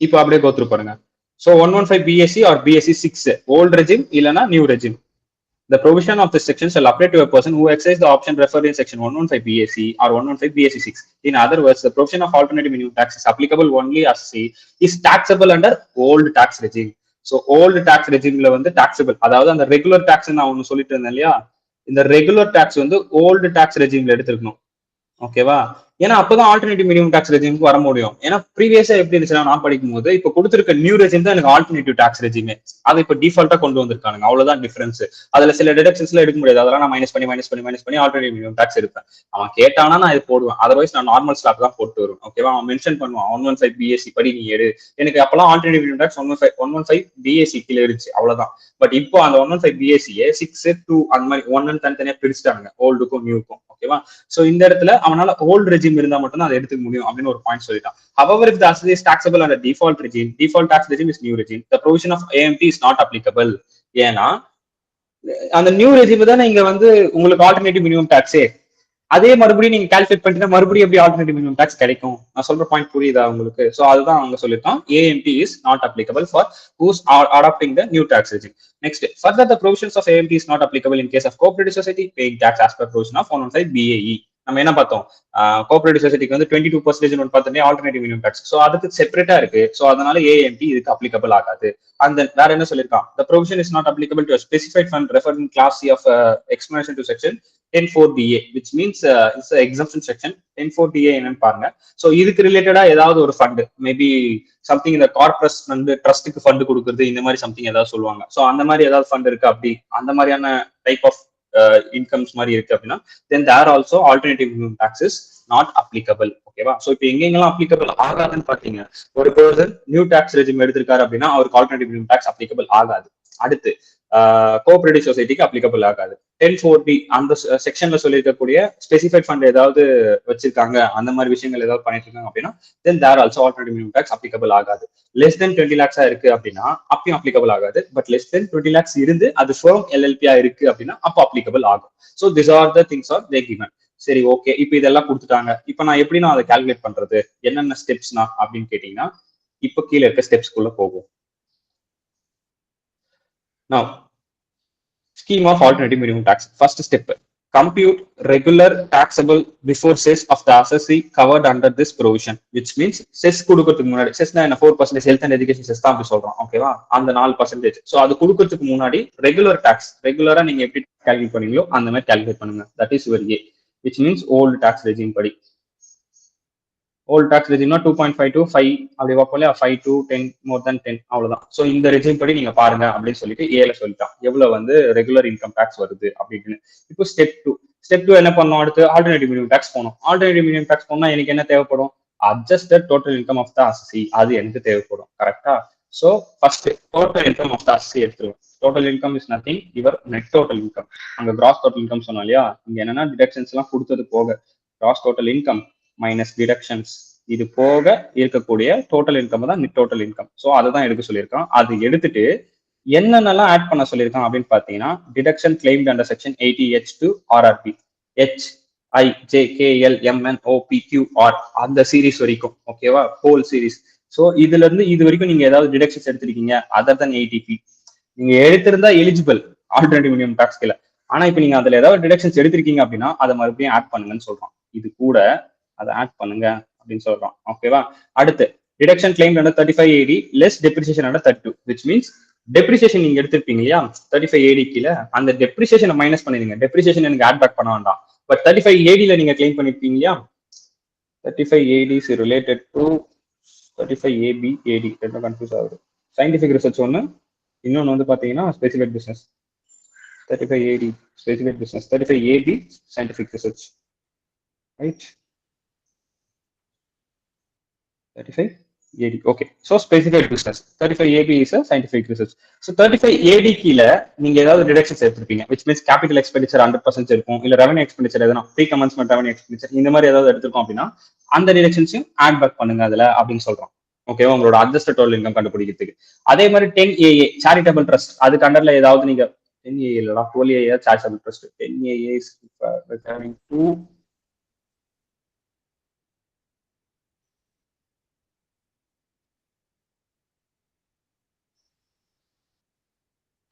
இப்போ அப்படியே கோத்ரூ பாருங்க. So 115 BSc or BSc 6 old regime இல்லனா new regime. The provision of this section shall apply to a person who exercises the option referred in section 115 BSc or 115 BSc 6. In other words, the provision of alternative minimum tax is applicable only as C is taxable under old tax regime. So old tax regimeல வந்து taxable, அதாவது அந்த regular tax நான் ஒன்னு சொல்லிட்டு இருந்தேன் இல்லையா, இந்த regular tax வந்து ஓல்டு டாக்ஸ் ரெஜிம்ல எடுத்துக்கணும். ஓகேவா? ஏன்னா அப்பதான் ஆல்டர்னேட்டிவ் மினிமம் டாக்ஸ் ரெஜிமுக்கு வர முடியும். ஏன்னா ப்ரீவியஸா எப்படி இருந்துச்சுன்னா நான் படிக்கும் போது இப்ப கொடுத்திருக்க நியூ ரெஜிம் தான் எனக்கு ஆல்டர்னேட்டிவ் டாக்ஸ் ரெஜிமே, அதை இப்ப டிஃபால்ட்டா கொண்டு வந்திருக்காங்க, அவ்வளவுதான் டிஃபரன்ஸ். அதுல சில டிடக்ஷன்ஸ்ல எடுக்க முடியாது, அதெல்லாம் நான் மைனஸ் பண்ணி ஆல்டர்னேட்டிவ் மினிமம் டாக்ஸ் எடுப்பேன். அவன் கேட்டானா நான் இது போடுவேன், அதர்வைஸ் நான் நார்மல் ஸ்லாப் தான் போட்டு வருவேன். ஓகேவா? அவன் மென்ஷன் பண்ணுவான் 115 பிஎஸ்சி படி நீ எடு. எனக்கு அப்பெல்லாம் ஆல்டர்னேட்டிவ் மினிமம் டாக்ஸ் 115 பிஎஸ்சி கீழே இருந்துச்சு, அவ்வளவுதான். பட் இப்போ அந்த 115 பிஎஸ்சியே 6 2 அந்த மாதிரி 1 தனித்தனியா பிரிச்சுட்டாங்க, ஓல்டுக்கும் நியூக்கும். ஓகேவா? சோ இந்த இடத்துல அவனால ஓல்டு ரெஜிம் இருந்தா மட்டும் தான் அதை எடுத்துக்க முடியும் அப்படின்னு ஒரு பாயிண்ட் சொல்லிட்டான். However, if the asset is taxable under default regime, default tax regime is new regime, the provision of AMT is not applicable. ஏன்னா அந்த நியூ ரெஜிம் தான் இங்க வந்து உங்களுக்கு ஆல்டர்னேட்டிவ் மினிமம் டாக்ஸே, அதே மறுபடியும் நீங்க கால்குலேட் பண்ணிட்டு மறுபடியும் எப்படி ஆல்டர்னேட்டிவ் மினிமம் டாக்ஸ் கிடைக்கும்? நான் சொல்ற பாயிண்ட் புரியுதா உங்களுக்கு? சோ அதுதான் அவங்க சொல்லிருக்கோம், AMT is not applicable for who's adopting the new tax regime. Next, further the provisions of AMT is not applicable in case of cooperative society paying tax as per provision of 115 BAE. நம்ம என்ன பார்த்தோம், cooperative சொசைட்டிக்கு வந்து 22% ஒன்று பார்த்தோம் alternative minimum tax. So அதுக்கு செப்பரேட்டா இருக்கு. So அதனால ஏஎம்டி இதுக்கு அப்ளிகபிள் ஆகாது. அந்த வேற என்ன சொல்லியிருக்கான், the provision is not applicable to a specified fund referred in class C of explanation to section 10(4)DA, which means it's a exemption section. 10(4)DA என்னன்னு பாருங்க. ஸோ இதுக்கு ரிலேட்டடா ஏதாவது ஒரு ஃபண்ட், மேபி சம்திங் இந்த கார்பரேட் ஃபண்ட் ட்ரஸ்ட்டுக்கு ஃபண்ட் கொடுக்குறது, இந்த மாதிரி சம்திங் ஏதாவது சொல்லுவாங்க. ஸோ அந்த மாதிரி ஏதாவது ஃபண்ட் இருக்கு, அப்படி அந்த மாதிரியான டைப் ஆஃப் இன்கம்ஸ் மாதிரி இருக்கு அப்படின்னா then there also alternative minimum tax is not applicable. ஓகேவா? சோ இப்போ எங்கெங்கெல்லாம் அப்ளிகபிள் ஆகாதுன்னு பாத்தீங்க, ஒரு பர்சன் நியூ டாக்ஸ் ரெஜிம் எடுத்திருக்காரு அப்படின்னா அவருக்கு ஆல்டர்னேட்டிவ் மினிமம் டாக்ஸ் அப்ளிகபிள் ஆகாது. அடுத்து கோஆபரேட்டிவ் சொசைட்டிக்கு அப்ளிகபிள் ஆகாது. 10(4)D அந்த செக்ஷன்ல சொல்லியிருக்கக்கூடிய ஸ்பெசிஃபைட் ஃபண்ட் ஏதாவது வச்சிருக்காங்க, அந்த மாதிரி விஷயங்கள் ஏதாவது பண்ணிட்டு இருக்காங்க அப்படின்னா then there also alternative minimum tax applicable ஆகாது. less than 20 lakhs இருக்கு அப்படின்னா அப்பயும் அப்ளிகபிள் ஆகாது. பட் less than 20 lakhs இருந்து அது ஃபர்ம் எல்எல்பியா இருக்கு அப்படின்னா அப்போ அப்ளிகபிள் ஆகும். So this R the things are they given. சரி, ஓகே, இப்போ இதெல்லாம் கொடுத்துட்டாங்க. இப்போ நான் எப்படி நான் அதை கால்குலேட் பண்றது, என்னென்ன ஸ்டெப்ஸ்னா அப்படின்னு கேட்டீங்கன்னா இப்போ கீழே இருக்க ஸ்டெப்ஸ்குள்ள போகும். Now, scheme of alternative minimum tax. First step, compute regular taxable before cess of the assessee covered under this provision, which means cess கொடுக்கிறதுக்கு முன்னாடி, cessனா என்ன 4% health and education cess தான் அப்படி சொல்றோம். ஓகேவா? அந்த 4%. சோ அது கொடுக்கிறதுக்கு முன்னாடி ரெகுலர் டாக்ஸ், ரெகுலரா நீங்க எப்படி கால்குலேட் பண்ணீங்களோ அந்த மாதிரி கால்குலேட் பண்ணுங்க. That is your A, which means old tax regime படி. ஓல்ட் டாக்ஸ் ரெஜிம்னா 2.5 to 5 அப்படி வைப்போம் இல்லையா, 5 to 10 மோர் தென் 10 அவ்வளவுதான். ஸோ இந்த ரெஜிம் படி நீங்க பாருங்க அப்படின்னு சொல்லிட்டு ஏல சொல்லிட்டான் எவ்வளவு வந்து ரெகுலர் இன்கம் டாக்ஸ் வருது அப்படின்னு. இப்போ ஸ்டெப் டூ என்ன பண்ணோம், அடுத்து ஆல்டர்னேட்டிவ் மினிமம் டாக்ஸ் போனோம். ஆல்டர்னேட்டிவ் மினிமம் டாக்ஸ் போனா எனக்கு என்ன தேவைப்படும், adjusted total income of the assessee, அது எனக்கு தேவைப்படும். கரெக்டா? So first total income of the assessee எடுத்துருவோம். Total income is nothing your net total income. அங்க கிராஸ் டோட்டல் இன்கம் சொன்னோம் இல்லையா, இங்க என்னன்னா டிடக்ஷன்ஸ் எல்லாம் கொடுத்தது போக gross total income minus deductions, இது போக இருக்கக்கூடிய டோட்டல் இன்கம் தான் நெட் டோட்டல் இன்கம். ஸோ அதுதான் எடுக்க சொல்லியிருக்கான். அது எடுத்துட்டு என்னென்னலாம் ஆட் பண்ண சொல்லியிருக்கான் அப்படின்னு பாத்தீங்கன்னா, deduction claimed under section 80H to RRP, HIJKLMNOPQR அந்த சீரீஸ் வரைக்கும். ஓகேவா? Whole series. ஸோ இதுல இருந்து இது வரைக்கும் நீங்க ஏதாவது டிடக்ஷன்ஸ் எடுத்திருக்கீங்க அதர் தன் 80P, நீங்க எடுத்திருந்தா எலிஜிபிள் ஆல்டர்னேட்டிவ் மினிமம் டாக்ஸ் கீழ. ஆனா இப்ப நீங்க அதுல ஏதாவது டிடக்ஷன்ஸ் எடுத்திருக்கீங்க அப்படின்னா அதை மறுபடியும் ஆட் பண்ணுங்கன்னு சொல்றோம். இது கூட அதை ஆட் பண்ணுங்க அப்படின்னு சொல்றோம். ஓகேவா? அடுத்து deduction claim under 35AD less depreciation under 32, which means depreciation நீங்க எடுத்திருப்பீங்க இல்லையா 35AD கீழ, அந்த டெப்ரிசியேஷனை மைனஸ் பண்ணிடுங்க. டெப்ரிசியேஷன் எனக்கு ஆட் பேக் பண்ண வேண்டாம். பட் 35AD நீங்க கிளைம் பண்ணிருப்பீங்க இல்லையா, 35AD is related to 35AB AD, ரெண்டும் கன்ஃபியூஸ் ஆகுது. சயின்டிபிக் ரிசர்ச் ஒன்று, இன்னொன்று வந்து பாத்தீங்கன்னா specific business. 35AD specific business, 35AB scientific research, right? 35AD. Okay. So specific business. 35AB is a scientific research. So 35AD கீழ நீங்க ஏதாவது டிடக்ஷன்ஸ் எடுத்திருப்பீங்க, which means capital expenditure 100% இருக்கும், இல்ல ரெவன்யூ எக்ஸ்பெண்டிச்சர் எதுனா ப்ரீ கமென்ஸ்மென்ட் ரெவன்யூ எக்ஸ்பெண்டிச்சர் இந்த மாதிரி ஏதாவது எடுத்திருக்கோம் அப்படின்னா அந்த டிடக்ஷன்ஸையும் ஆட் பேக் பண்ணுங்க அதுல அப்படின்னு சொல்றோம். ஓகேவா? உங்களோட அட்ஜஸ்டட் டோட்டல் இன்கம் கண்டுபிடிக்கிறதுக்கு. அதே மாதிரி 10AA சேரிட்டபிள் ட்ரஸ்ட், அதுக்கு அண்டர்ல ஏதாவது நீங்க 10AA இல்லடா 12AA charitable trust, 10AA is referring to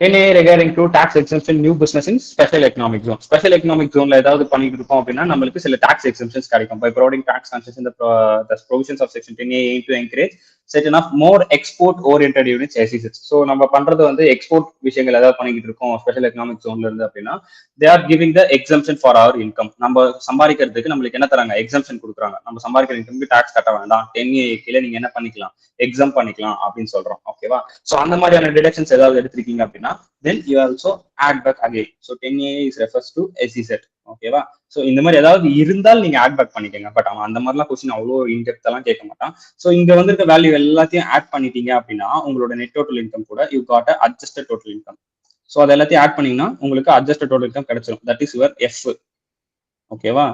10A regarding to tax exemption new business in special economic zone. Special economic zone ஏதாவது பண்ணிட்டு இருக்கோம் அப்படின்னா நம்மளுக்கு சில tax exemptions கிடைக்கும். By providing tax concessions, the provisions of section 10A aim to encourage certain of more export oriented units SEZs. So நம்ம பண்றது வந்து எக்ஸ்போர்ட் விஷயங்கள் ஏதாவது பண்ணிக்கிட்டு இருக்கோம் ஸ்பெஷல் எக்கனாமிக் ஜோன்ல இருந்து அப்படின்னா they are giving the exemption for our income. நம்ம சம்பாதிக்கிறதுக்கு நம்மளுக்கு என்ன தராங்க, எக்ஸம்ஷன் கொடுக்குறாங்க. நம்ம சம்பாதிக்கிற இன்கம்க்கு டாக்ஸ் கட்ட வேண்டாம், 10A கீழே நீங்க என்ன பண்ணிக்கலாம், எக்ஸாம் பண்ணிக்கலாம் அப்படின்னு சொல்றோம். ஓகேவா? ஸோ அந்த மாதிரியான டிடக்ஷன்ஸ் ஏதாவது எடுத்திருக்கீங்க அப்படின்னா then you also add back again. So 10A is refers to SEZ. ஓகேவா? ஸோ இந்த மாதிரி ஏதாவது இருந்தால் நீங்க ஆட் பேக் பண்ணிக்கோங்க. பட் அவன் அந்த மாதிரிலாம் கொஸ்டின் அவ்வளோ இன்டெப்த் எல்லாம் கேட்க மாட்டான். ஸோ இங்க வந்திருக்க வேல்யூ எல்லாத்தையும் ஆட் பண்ணிட்டீங்க அப்படின்னா உங்களோட நெட் டோட்டல் இன்கம் கூட you got adjusted total income. So அது எல்லாத்தையும் ஆட் பண்ணீங்கன்னா உங்களுக்கு அட்ஜஸ்டட் டோட்டல் இன்கம் கிடைச்சிடும். That is your F. ஓகேவா?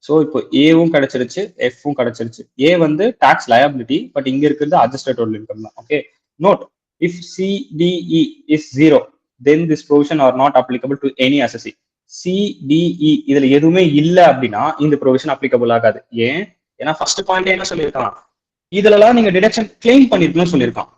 ஸோ இப்போ ஏவும் கிடைச்சிருச்சு, எஃப்பும் கிடைச்சிருச்சு. ஏ வந்து டாக்ஸ் லயபிலிட்டி, பட் இங்க இருக்கிறது அட்ஜஸ்டட் டோட்டல் இன்கம் தான். Okay, note if CDE is 0 then this provision are not applicable to any assessee. CDE இதுல எதுவுமே இல்ல அப்படின்னா இந்த ப்ரொவிஷன் அப்ளிகபிள் ஆகாது. ஏன்? ஏன்னா ஃபர்ஸ்ட் பாயிண்ட் என்ன சொல்லியிருக்கான், இதுலலாம் நீங்க டிடக்ஷன் கிளைம் பண்ணிருக்கணும்னு சொல்லியிருக்கான்.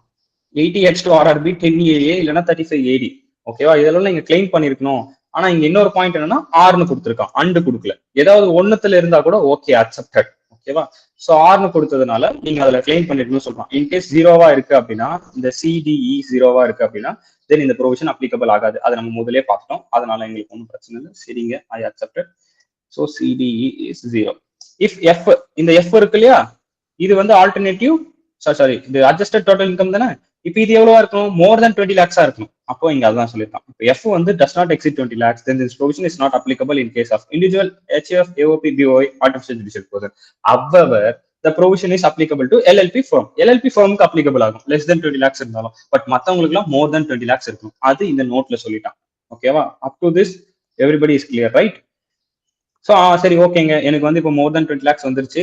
80H to RRB 10AA இல்லைன்னா 35AD. ஓகேவா? இதெல்லாம் நீங்க கிளைம் பண்ணிருக்கணும். ஆனா இங்க இன்னொரு பாயிண்ட் என்னன்னா ஆர்னு கொடுத்துருக்கான், அண்டு கொடுக்கல. ஏதாவது ஒண்ணுத்துல இருந்தா கூட ஓகே அக்செப்டட். ஓகேவா? ஸோ ஆர்னு கொடுத்ததுனால நீங்க அதுல கிளைம் பண்ணிருக்கணும்னு சொல்றான். இன்கேஸ் ஜீரோவா இருக்கு அப்படின்னா, இந்த CDE ஜீரோவா இருக்கு அப்படின்னா தென் இந்த ப்ரொவிஷன் அப்ளிகபிள் ஆகாது. அதை நம்ம முதலே பார்த்துட்டோம், அதனால எங்களுக்கு ஒன்றும் பிரச்சனை இல்லை. சரிங்க, ஐ accepted. So CDE is 0. If F, இந்த எஃப் இருக்கு இல்லையா, இது வந்து ஆல்டர்னேட்டிவ், சாரி இது அட்ஜஸ்டட் டோட்டல் இன்கம் தானே. இப்போ இது எவ்வளவா இருக்கணும், மோர் தென் 20 lakhs இருக்கணும். அப்போ இங்க அதான் சொல்லியிருக்கான். இப்போ எஃப் வந்து does not exceed 20 lakhs, then this provision is not applicable in case of individual HF, AOP, BOI, artificial judicial person. However, the provision is applicable to LLP firm. LLP firmக்கு applicable ஆகும் less than 20 lakhs இருந்தாலும். But மத்தவங்களுக்குலாம் more than 20 lakhs இருக்கணும். அது இந்த நோட்ல சொல்லிட்டான். ஓகேவா? Up to this everybody is clear, right? So சரி, ஓகேங்க, எனக்கு வந்து இப்போ மோர் தென் 20 lakhs வந்துருச்சு.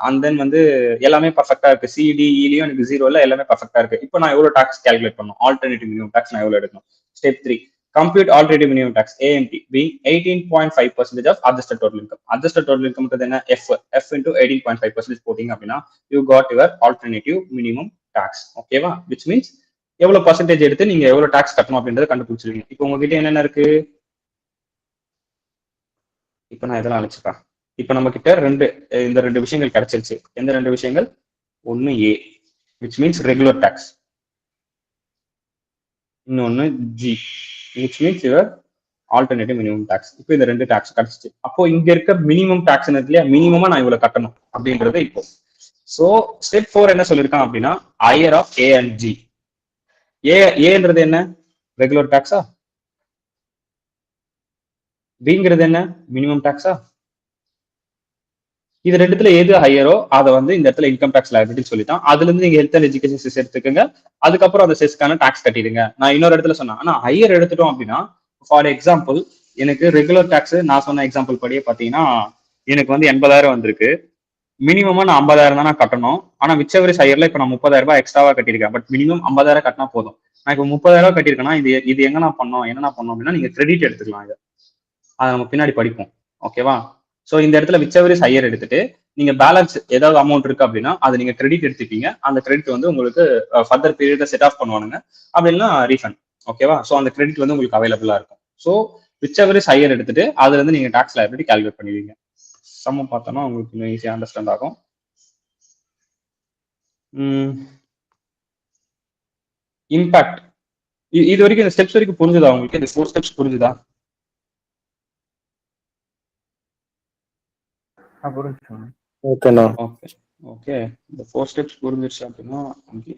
அண்ட் தென் வந்து எல்லாமே பர்ஃபெக்டா இருக்கு. CDEலயும் எனக்கு 0 இல்லை, எல்லாமே பர்ஃபெக்டா இருக்கு. இப்போ நான் எவ்வளவு டாக்ஸ் கால்குலேட் பண்ணணும், ஆல்டர்னேட்டிவ் மினிமம் டாக்ஸ் நான் எவ்வளவு எடுக்கணும். Step 3, compute alternative minimum tax AMT being 18.5% of adjusted total income. Adjusted total income என்ன, F into 18.5% போட்டீங்க அப்படின்னா you got your alternative minimum tax. ஓகேவா? which means எவ்வளவு பர்சன்டேஜ் எடுத்து நீங்க எவ்வளவு டாக்ஸ் கட்டணும் அப்படின்றத கண்டுபிடிச்சிருவீங்க. இப்போ உங்ககிட்ட என்னென்ன இருக்கு, இப்ப நான் இதெல்லாம் அழைச்சிப்பேன். இப்ப நம்ம கிட்ட இந்த ரெண்டு விஷயங்கள் கிடைச்சிருச்சு. எந்த ரெண்டு விஷயங்கள்? ஒன்னு A which means regular tax, இன்னொன்னு G which means your alternative minimum tax. இப்போ இந்த ரெண்டு டாக்ஸ் கிடைச்சிச்சு. அப்போ இங்க இருக்க மினிமம் டாக்ஸ் இல்லையா, மினிமமா நான் இவ்வளவு கட்டணும் அப்படின்றது இப்போ. சோ ஸ்டெப் 4 என்ன சொல்லியிருக்கான் அப்படின்னா higher of A and G. ஏன்றது என்ன, ரெகுலர் டாக்ஸா? பிங்கிறது என்ன, மினிமம் டாக்ஸா? இது ரெண்டுத்துல எது ஹையரோ அதை வந்து இந்த இடத்துல இன்கம் டாக்ஸ் லைபிலிட்டி சொல்லிட்டான். அதுல இருந்து நீங்க ஹெல்த் அண்ட் எஜுகேஷன் செஸ் எடுத்துக்கோங்க, அதுக்கப்புறம் அந்த செஸ்க்கான டாக்ஸ் கட்டிடுங்க. நான் இன்னொரு இடத்துல சொன்னேன், ஆனா ஹையர் எடுத்துட்டோம் அப்படின்னா ஃபார் எக்ஸாம்பிள் எனக்கு ரெகுலர் டாக்ஸ் நான் சொன்ன எக்ஸாம்பிள் படியே பாத்தீங்கன்னா எனக்கு வந்து 80,000 வந்திருக்கு. மினிமமா நான் 50,000 தான் நான் கட்டணும். ஆனா விச்சவரிஸ் ஹையர்ல இப்ப நான் 30,000 ரூபாய் எக்ஸ்ட்ராவா கட்டியிருக்கேன். பட் மினிமம் 50,000 கட்டினா போதும். நான் இப்ப 30,000 கட்டியிருக்கேன்னா இது எங்க நான் பண்ணோம், என்ன பண்ணோம் அப்படின்னா நீங்க கிரெடிட் எடுத்துக்கலாம். அதை நம்ம பின்னாடி படிப்போம். ஓகேவா? ஸோ இந்த இடத்துல விச்சவரிஸ் ஹையர் எடுத்துட்டு நீங்க பேலன்ஸ் ஏதாவது அமௌண்ட் இருக்கு அப்படின்னா அதை நீங்க கிரெடிட் எடுத்துப்பீங்க. அந்த கிரெடிட் வந்து உங்களுக்கு ஃபர்தர் பீரியட்ல செட் ஆஃப் பண்ணுவானுங்க, அப்படின்னா ரீஃபண்ட். ஓகேவா? ஸோ அந்த கிரெடிட் வந்து உங்களுக்கு அவைலபிளா இருக்கும். ஸோ விச்சவரிஸ் ஹையர் எடுத்துட்டு அதுல இருந்து நீங்க டாக்ஸ் லைபிலிட்டி கால்குலேட் பண்ணுவீங்க. சம்மம் பார்த்தோம்னா உங்களுக்கு இன்னும் ஈஸியா அண்டர்ஸ்டாண்ட் ஆகும். இம்பாக்ட் இது வரைக்கும் இந்த ஸ்டெப்ஸ் வரைக்கும் புரிஞ்சுதா உங்களுக்கு? இந்த 4 ஸ்டெப்ஸ் புரிஞ்சுதா? ஓகே, இந்த 4 ஸ்டெப்ஸ் புரிஞ்சிருச்சு அப்படின்னா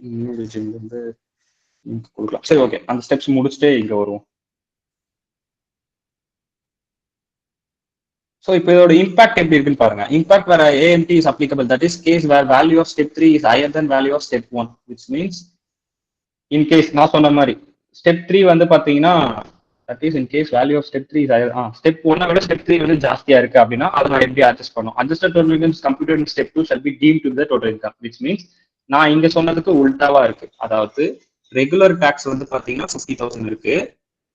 இன்னொரு ஜிம்ல இருந்து கொடுக்கலாம். சரி, ஓகே, அந்த ஸ்டெப்ஸ் முடிச்சுட்டே இங்க வருவோம். ஸோ இப்போ இதோட இம்பாக்ட் எப்படி இருக்குன்னு பாருங்க. இம்பாக்ட் வேற AMT is applicable, that is case where value of step 3 is higher than value of step 1, which means in case நான் சொன்ன மாதிரி ஸ்டெப் 3 வந்து பாத்தீங்கன்னா that is in case value of step 3 is higher. Step 1 விட step 3 வந்து ஜாஸ்தியா இருக்கு அப்படின்னா அதை நான் எப்படி அட்ஜஸ்ட் பண்ணும். adjusted total income is computed in step 2 shall be deemed to the total income, which means நான் இங்க சொன்னதுக்கு உல்டாவா இருக்கு. அதாவது ரெகுலர் டாக்ஸ் வந்து பாத்தீங்கன்னா 50,000 இருக்கு,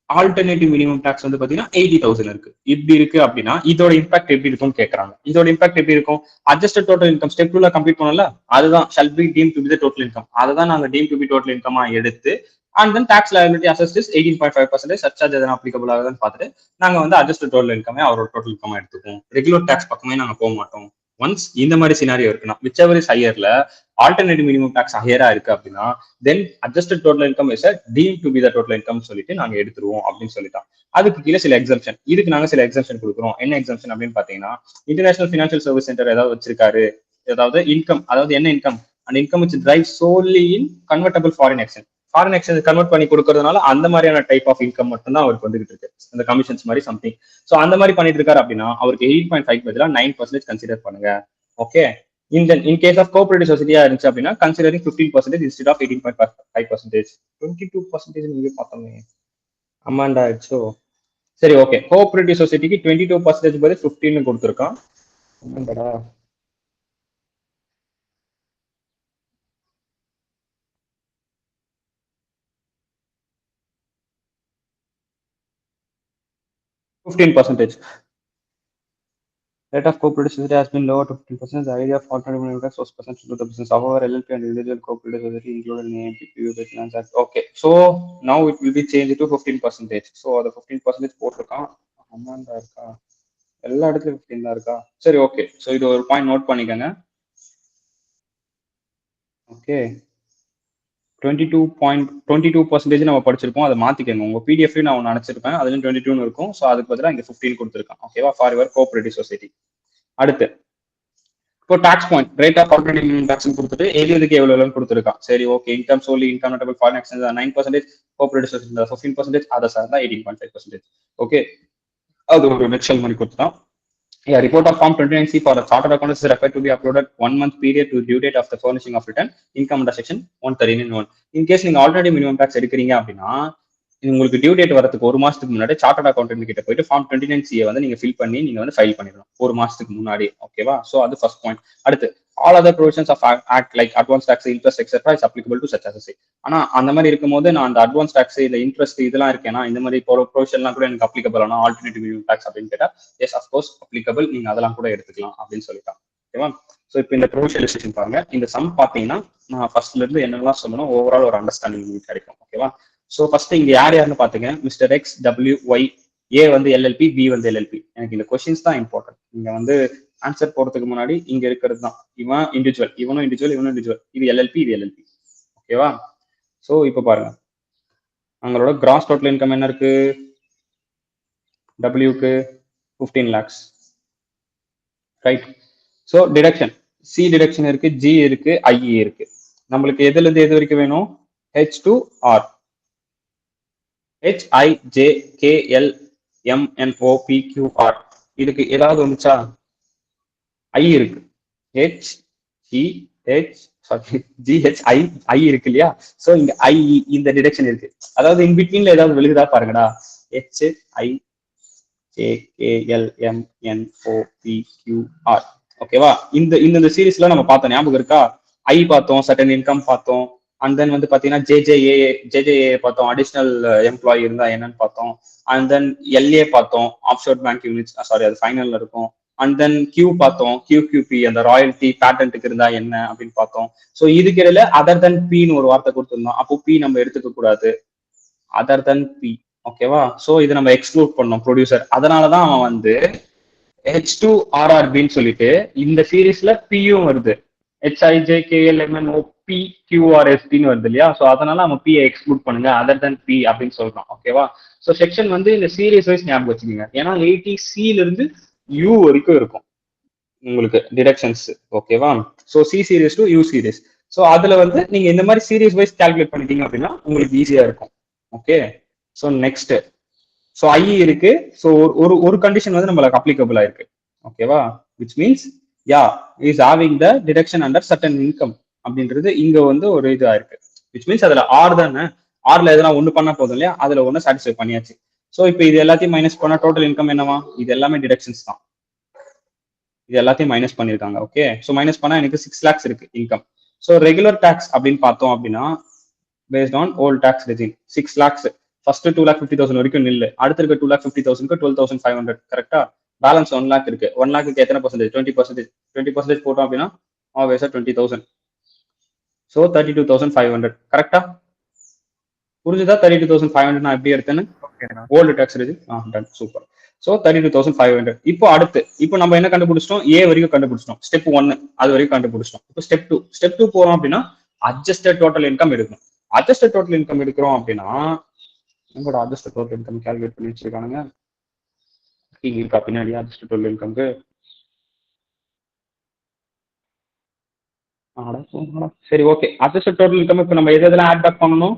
ஆல்டர்னேட்டிவ் மினிமம் டாக்ஸ் வந்து பாத்தீங்கன்னா 80,000 இருக்கு. இப்படி இருக்கு அப்படின்னா இதோட இம்பாக்ட் எப்படி இருக்கும்னு கேட்கறாங்க. இதோட இம்பாக்ட் எப்படி இருக்கும்? அட்ஜஸ்டட் டோட்டல் இன்கம் ஸ்டெப் 2ல கம்ப்ளீட் பண்ணல, அதுதான் shall be deemed to be the total income. அதுதான் நாங்க டீம் டு பி டோட்டல் இன்கமா எடுத்து and then tax liability assessed is 18.5% surcharge எதனா அப்ளிகபிள் ஆகுதுன்னு பார்த்துட்டு நாங்க வந்து அட்ஜஸ்ட் டோட்டல் இன்கமே அவரோட டோட்டல் இன்கமா எடுத்துக்குவோம். ரெகுலர் டாக்ஸ் பக்கமே நாங்க போக மாட்டோம். ஒன்ஸ் இந்த மாதிரி சினாரியோ இருக்குன்னா விச் எவர் இஸ் ஹையர்ல ஆல்டர்னேட்டிவ் மினிமம் டாக்ஸ் ஹையரா இருக்கு அப்படின்னா then adjusted total income is deemed to be the total income சொல்லிட்டு நாங்க எடுத்துருவோம் அப்படின்னு சொல்லிட்டோம். அதுக்கு கீழே சில எக்ஸம்ஷன், இதுக்கு நாங்க சில எக்ஸம்ஷன் கொடுக்குறோம். என்ன எக்ஸம்ஷன் அப்படின்னு பாத்தீங்கன்னா, இன்டர்நேஷனல் ஃபினான்ஷியல் சர்வீஸ் சென்டர் ஏதாவது வச்சிருக்காரு, ஏதாவது இன்கம், அதாவது என்ன இன்கம், அந்த income which derived solely in convertible foreign exchange, foreign exchange convert பண்ணி கொடுக்கறதுனால அந்த மாதிரியான டைப் ஆஃப் இன்கம் மட்டும் தான் அவருக்கு வந்துகிட்டு இருக்கு, அந்த கமிஷன்ஸ் மாதிரி சம்திங். ஸோ அந்த மாதிரி பண்ணிட்டு இருக்காரு அப்படின்னா அவருக்கு 8.5 பதிலாக 9% கன்சிடர் பண்ணுங்க. Okay, in case of cooperative society இருந்துச்சு அப்படின்னா considering 15% instead of 18.5%. 22% நீங்க பார்த்தோமே அம்மாண்டா ஆயிடுச்சோ. சரி ஓகே, கோஆபரேட்டிவ் சொசைட்டிக்கு 22% பதில் 15 கொடுத்துருக்கான். 15%. Rate of cooperative society has been lowered to 15%. The idea of alternative minimum tax was presented to the business. However, LLP and individual cooperative society included in AMPPU Finance Act. Okay, so now it will be changed to 15%. So the 15% போட்டிருக்கான். அம்மாண்டா இருக்கா, எல்லா இடத்துலயும் 15 தான் இருக்கா? சரி okay, so இது ஒரு point note பண்ணிக்கோங்க. ஓகே, 22% நம்ம படிச்சிருப்போம், அதை மாத்திக்கங்க. உங்க பிடிஎஃப் நான் ஒன்று அனுப்பிச்சிருப்பேன், அதுல 22 இருக்கும். ஸோ அதுக்கு பதிலாக இங்க 15 கொடுத்துருக்கான். ஓகேவா, ஃபார் யுவர் கோஆபரேட்டிவ் சொசைட்டி. அடுத்து இப்போ tax point, rate of alternative minimum tax கொடுத்துட்டு எழுதுக்கு எவ்வளவு கொடுத்துருக்கான். சரி okay, income solely income notable foreign exchange 9%, cooperative society 15%, others தான் 18.5%. ஓகே, அது ஒரு நெக்ஸ்ட் மாதிரி கொடுத்துட்டான். Yeah, report of Form 29C for a chartered accountant is required to be uploaded 1 month period to due date of the furnishing of return income under section 139(1). In case நீங்க alternative minimum tax எடுக்கிறீங்க அப்படின்னா உங்களுக்கு due date வரதுக்கு ஒரு மாசத்துக்கு முன்னாடி chartered accountant கிட்ட போயிட்டு ஃபார்ம் 29C வந்து நீங்க ஃபில் பண்ணி நீங்க வந்து ஃபைல் பண்ணிடணும் ஒரு மாசத்துக்கு முன்னாடி. ஓகேவா, சோ அது ஃபர்ஸ்ட் பாயிண்ட். அடுத்து all other provisions of act like advance tax, interest etc is applicable to such as. ஆனா அந்த மாதிரி இருக்கும்போது நான் அந்த அட்வான்ஸ் டாக்ஸ் இல்ல இன்ட்ரெஸ்ட் இதெல்லாம் இருக்கேன்னா இந்த மாதிரி ப்ரொவிஷன்லாம் கூட எனக்கு அப்ளிகபிள் ஆனா ஆல்டர்னேட்டிவ் மினிமம் டாக்ஸ் அப்படின்னு கேட்டா எஸ் அஃப்கோர்ஸ் அப்ளிகபிள், நீங்க அதெல்லாம் கூட எடுத்துக்கலாம் அப்படின்னு சொல்லிட்டான். ஓகேவா, ஸோ இப்போ இந்த ப்ரொவிஷனலைசேஷன் பாருங்க. இந்த சம் பாத்தீங்கன்னா நான் ஃபர்ஸ்ட்ல இருந்து என்னெல்லாம் சொல்லணும் ஓவரால் ஒரு அண்டர்ஸ்டாண்டிங் கிடைக்கும். ஓகேவா, ஸோ ஃபர்ஸ்ட் இங்க யாருன்னு பாத்துங்க, மிஸ்டர் எக்ஸ் டபிள்யூ ஒய், ஏ வந்து எல்எல்பி, பி வந்து எல்எல்பி. எனக்கு இந்த கொஸ்டின்ஸ் தான் இம்பார்ட்டன்ட். இங்க வந்து ஆன்சர் போறதுக்கு முன்னாடி இங்க இருக்கிறது தான், இவன் இண்டிவிஜுவல், இவனும் இண்டிவிஜுவல், இவனும் இண்டிவிஜுவல், இது எல்எல்பி, இது எல்எல்பி. ஓகேவா, ஸோ இப்போ பாருங்க அவங்களோட கிராஸ் டோட்டல் இன்கம் என்ன இருக்கு, டபிள்யூக்கு 15 lakhs, right. So deduction, C deduction இருக்கு, ஜி இருக்கு, ஐஇ இருக்கு. நம்மளுக்கு எதுல இருந்து எது வரைக்கும் வேணும், ஹெச் டு ஆர், HIJKLMNOPQR. இதுக்கு ஏதாவது வந்துச்சா, ஐ இருக்கு, GHI இருக்கு இல்லையா. சோ இங்க ஐ இந்த டிடக்ஷன் இருக்கு, அதாவது இன் பிட்வீன்ல ஏதாவது விழுகுதா பாருங்கடா, HIJKLMNOPQR. ஓகேவா, இந்த சீரீஸ்ல நம்ம பார்த்தோம், ஞாபகம் இருக்கா? ஐ பார்த்தோம், சர்டன் இன்கம் பார்த்தோம், அண்ட் தென் வந்து பாத்தீங்கன்னா ஜேஜேஏ பார்த்தோம், அடிஷனல் எம்ப்ளாயி இருந்தா என்னன்னு பார்த்தோம், அண்ட் தென் எல்ஏ பார்த்தோம், ஆஃப்ஷோர் பேங்க் யூனிட்ஸ், சாரி அது ஃபைனல்ல இருக்கும். அண்ட் தென் கியூ பார்த்தோம், கியூபி அந்த ராயல்டி பேட்டன்ட்டுக்கு இருந்தா என்ன அப்படின்னு பார்த்தோம். ஸோ இதுக்கு இடையில அதர் தென் பின்னு ஒரு வார்த்தை கொடுத்துருந்தோம், அப்போ பி நம்ம எடுத்துக்க கூடாது, அதர் தென் பி. ஓகேவா, ஸோ இது நம்ம எக்ஸ்க்ளூட் பண்ணோம் ப்ரொடியூசர், அதனாலதான் அவன் வந்து H2RRBன்னு சொல்லிட்டு இந்த சீரீஸ்ல பியும் வருது, HIJKLMNOPQRSTன்னு வருது இல்லையா. ஸோ அதனால நம்ம பியை எக்ஸ்க்ளூட் பண்ணுங்க, அதர் தென் பி அப்படின்னு சொல்றோம். ஓகேவா, ஸோ செக்ஷன் வந்து இந்த சீரீஸ் வைஸ் ஞாபகம் வச்சுக்கோங்க, ஏன்னா 80Cல இருந்து யூ வரைக்கும் இருக்கும் உங்களுக்கு டிடக்ஷன்ஸ். ஓகேவா, so C series to you series. So அதுல வந்து நீங்க இந்த மாதிரி சீரீஸ் வைஸ் கால்குலேட் பண்ணிட்டீங்க அப்படின்னா உங்களுக்கு ஈஸியா இருக்கும். Okay, so next, so I இருக்கு. ஸோ ஒரு கண்டிஷன் வந்து நம்மளுக்கு அப்ளிகபிள் ஆயிருக்கு. ஓகேவா, which means yeah is having the deduction under certain income அப்படின்றது இங்க வந்து ஒரு இது ஆயிருக்கு. விச் மீன்ஸ் அதுல ஆர் தானே, ஆர்ல எதனா ஒண்ணு பண்ணா போதும் இல்லையா, அதுல ஒண்ணு சாட்டிஸ்ஃபை பண்ணியாச்சு. ஸோ இப்போ இது எல்லாத்தையும் மைனஸ் பண்ணா டோட்டல் இன்கம் என்னவா, இது எல்லாமே டிடக்ஷன்ஸ் தான், இது எல்லாத்தையும் மைனஸ் பண்ணிருக்காங்க. ஓகே, ஸோ மைனஸ் பண்ணா எனக்கு 6 lakhs இருக்கு இன்கம். ஸோ ரெகுலர் டாக்ஸ் அப்படின்னு பார்த்தோம் அப்படின்னா based on old tax regime 6 lakhs first 2,50,000 வரைக்கும் நில்லு, அடுத்து இருக்க 2,50,000க்கு 12,500 கரெக்டா. பேலன்ஸ் 1 லேக் இருக்கு. 1 லேக்கு எத்தனை பர்சன்டேஜ்? 20% போட்டோம் அப்படின்னா ஆப்வியஸா 20,000. ஸோ 32,500 கரெக்டா. புரிஞ்சுதா? 32,500 நான் எப்படி எடுத்தேன்னு. Old tax done super. So 32,500. இப்போ நம்ம என்ன கண்டுபிடிச்சிட்டோம்? ஏ வரைக்கும் கண்டுபிடிச்சிட்டோம். ஸ்டெப் 1 அது வரைக்கும் கண்டுபிடிச்சிட்டோம். இப்போ ஸ்டெப் 2 போறோம் அப்படின்னா அட்ஜஸ்டட் டோட்டல் இன்கம் எடுக்கணும். அட்ஜஸ்டட் டோட்டல் இன்கம் எடுக்கிறோம் அப்படின்னா உங்களோட அட்ஜஸ்டட் டோட்டல் இன்கம் கால்குலேட் பண்ணி வச்சிருக்கானுங்க. இருக்கா பின்னாடி அட்ஜஸ்டட் டோட்டல் இன்கம்க்கு? சரி ஓகே. அட்ஜஸ்டட் டோட்டல் இன்கம் இப்போ நம்ம எதெல்லாம் ஆட் பேக் பண்ணணும்?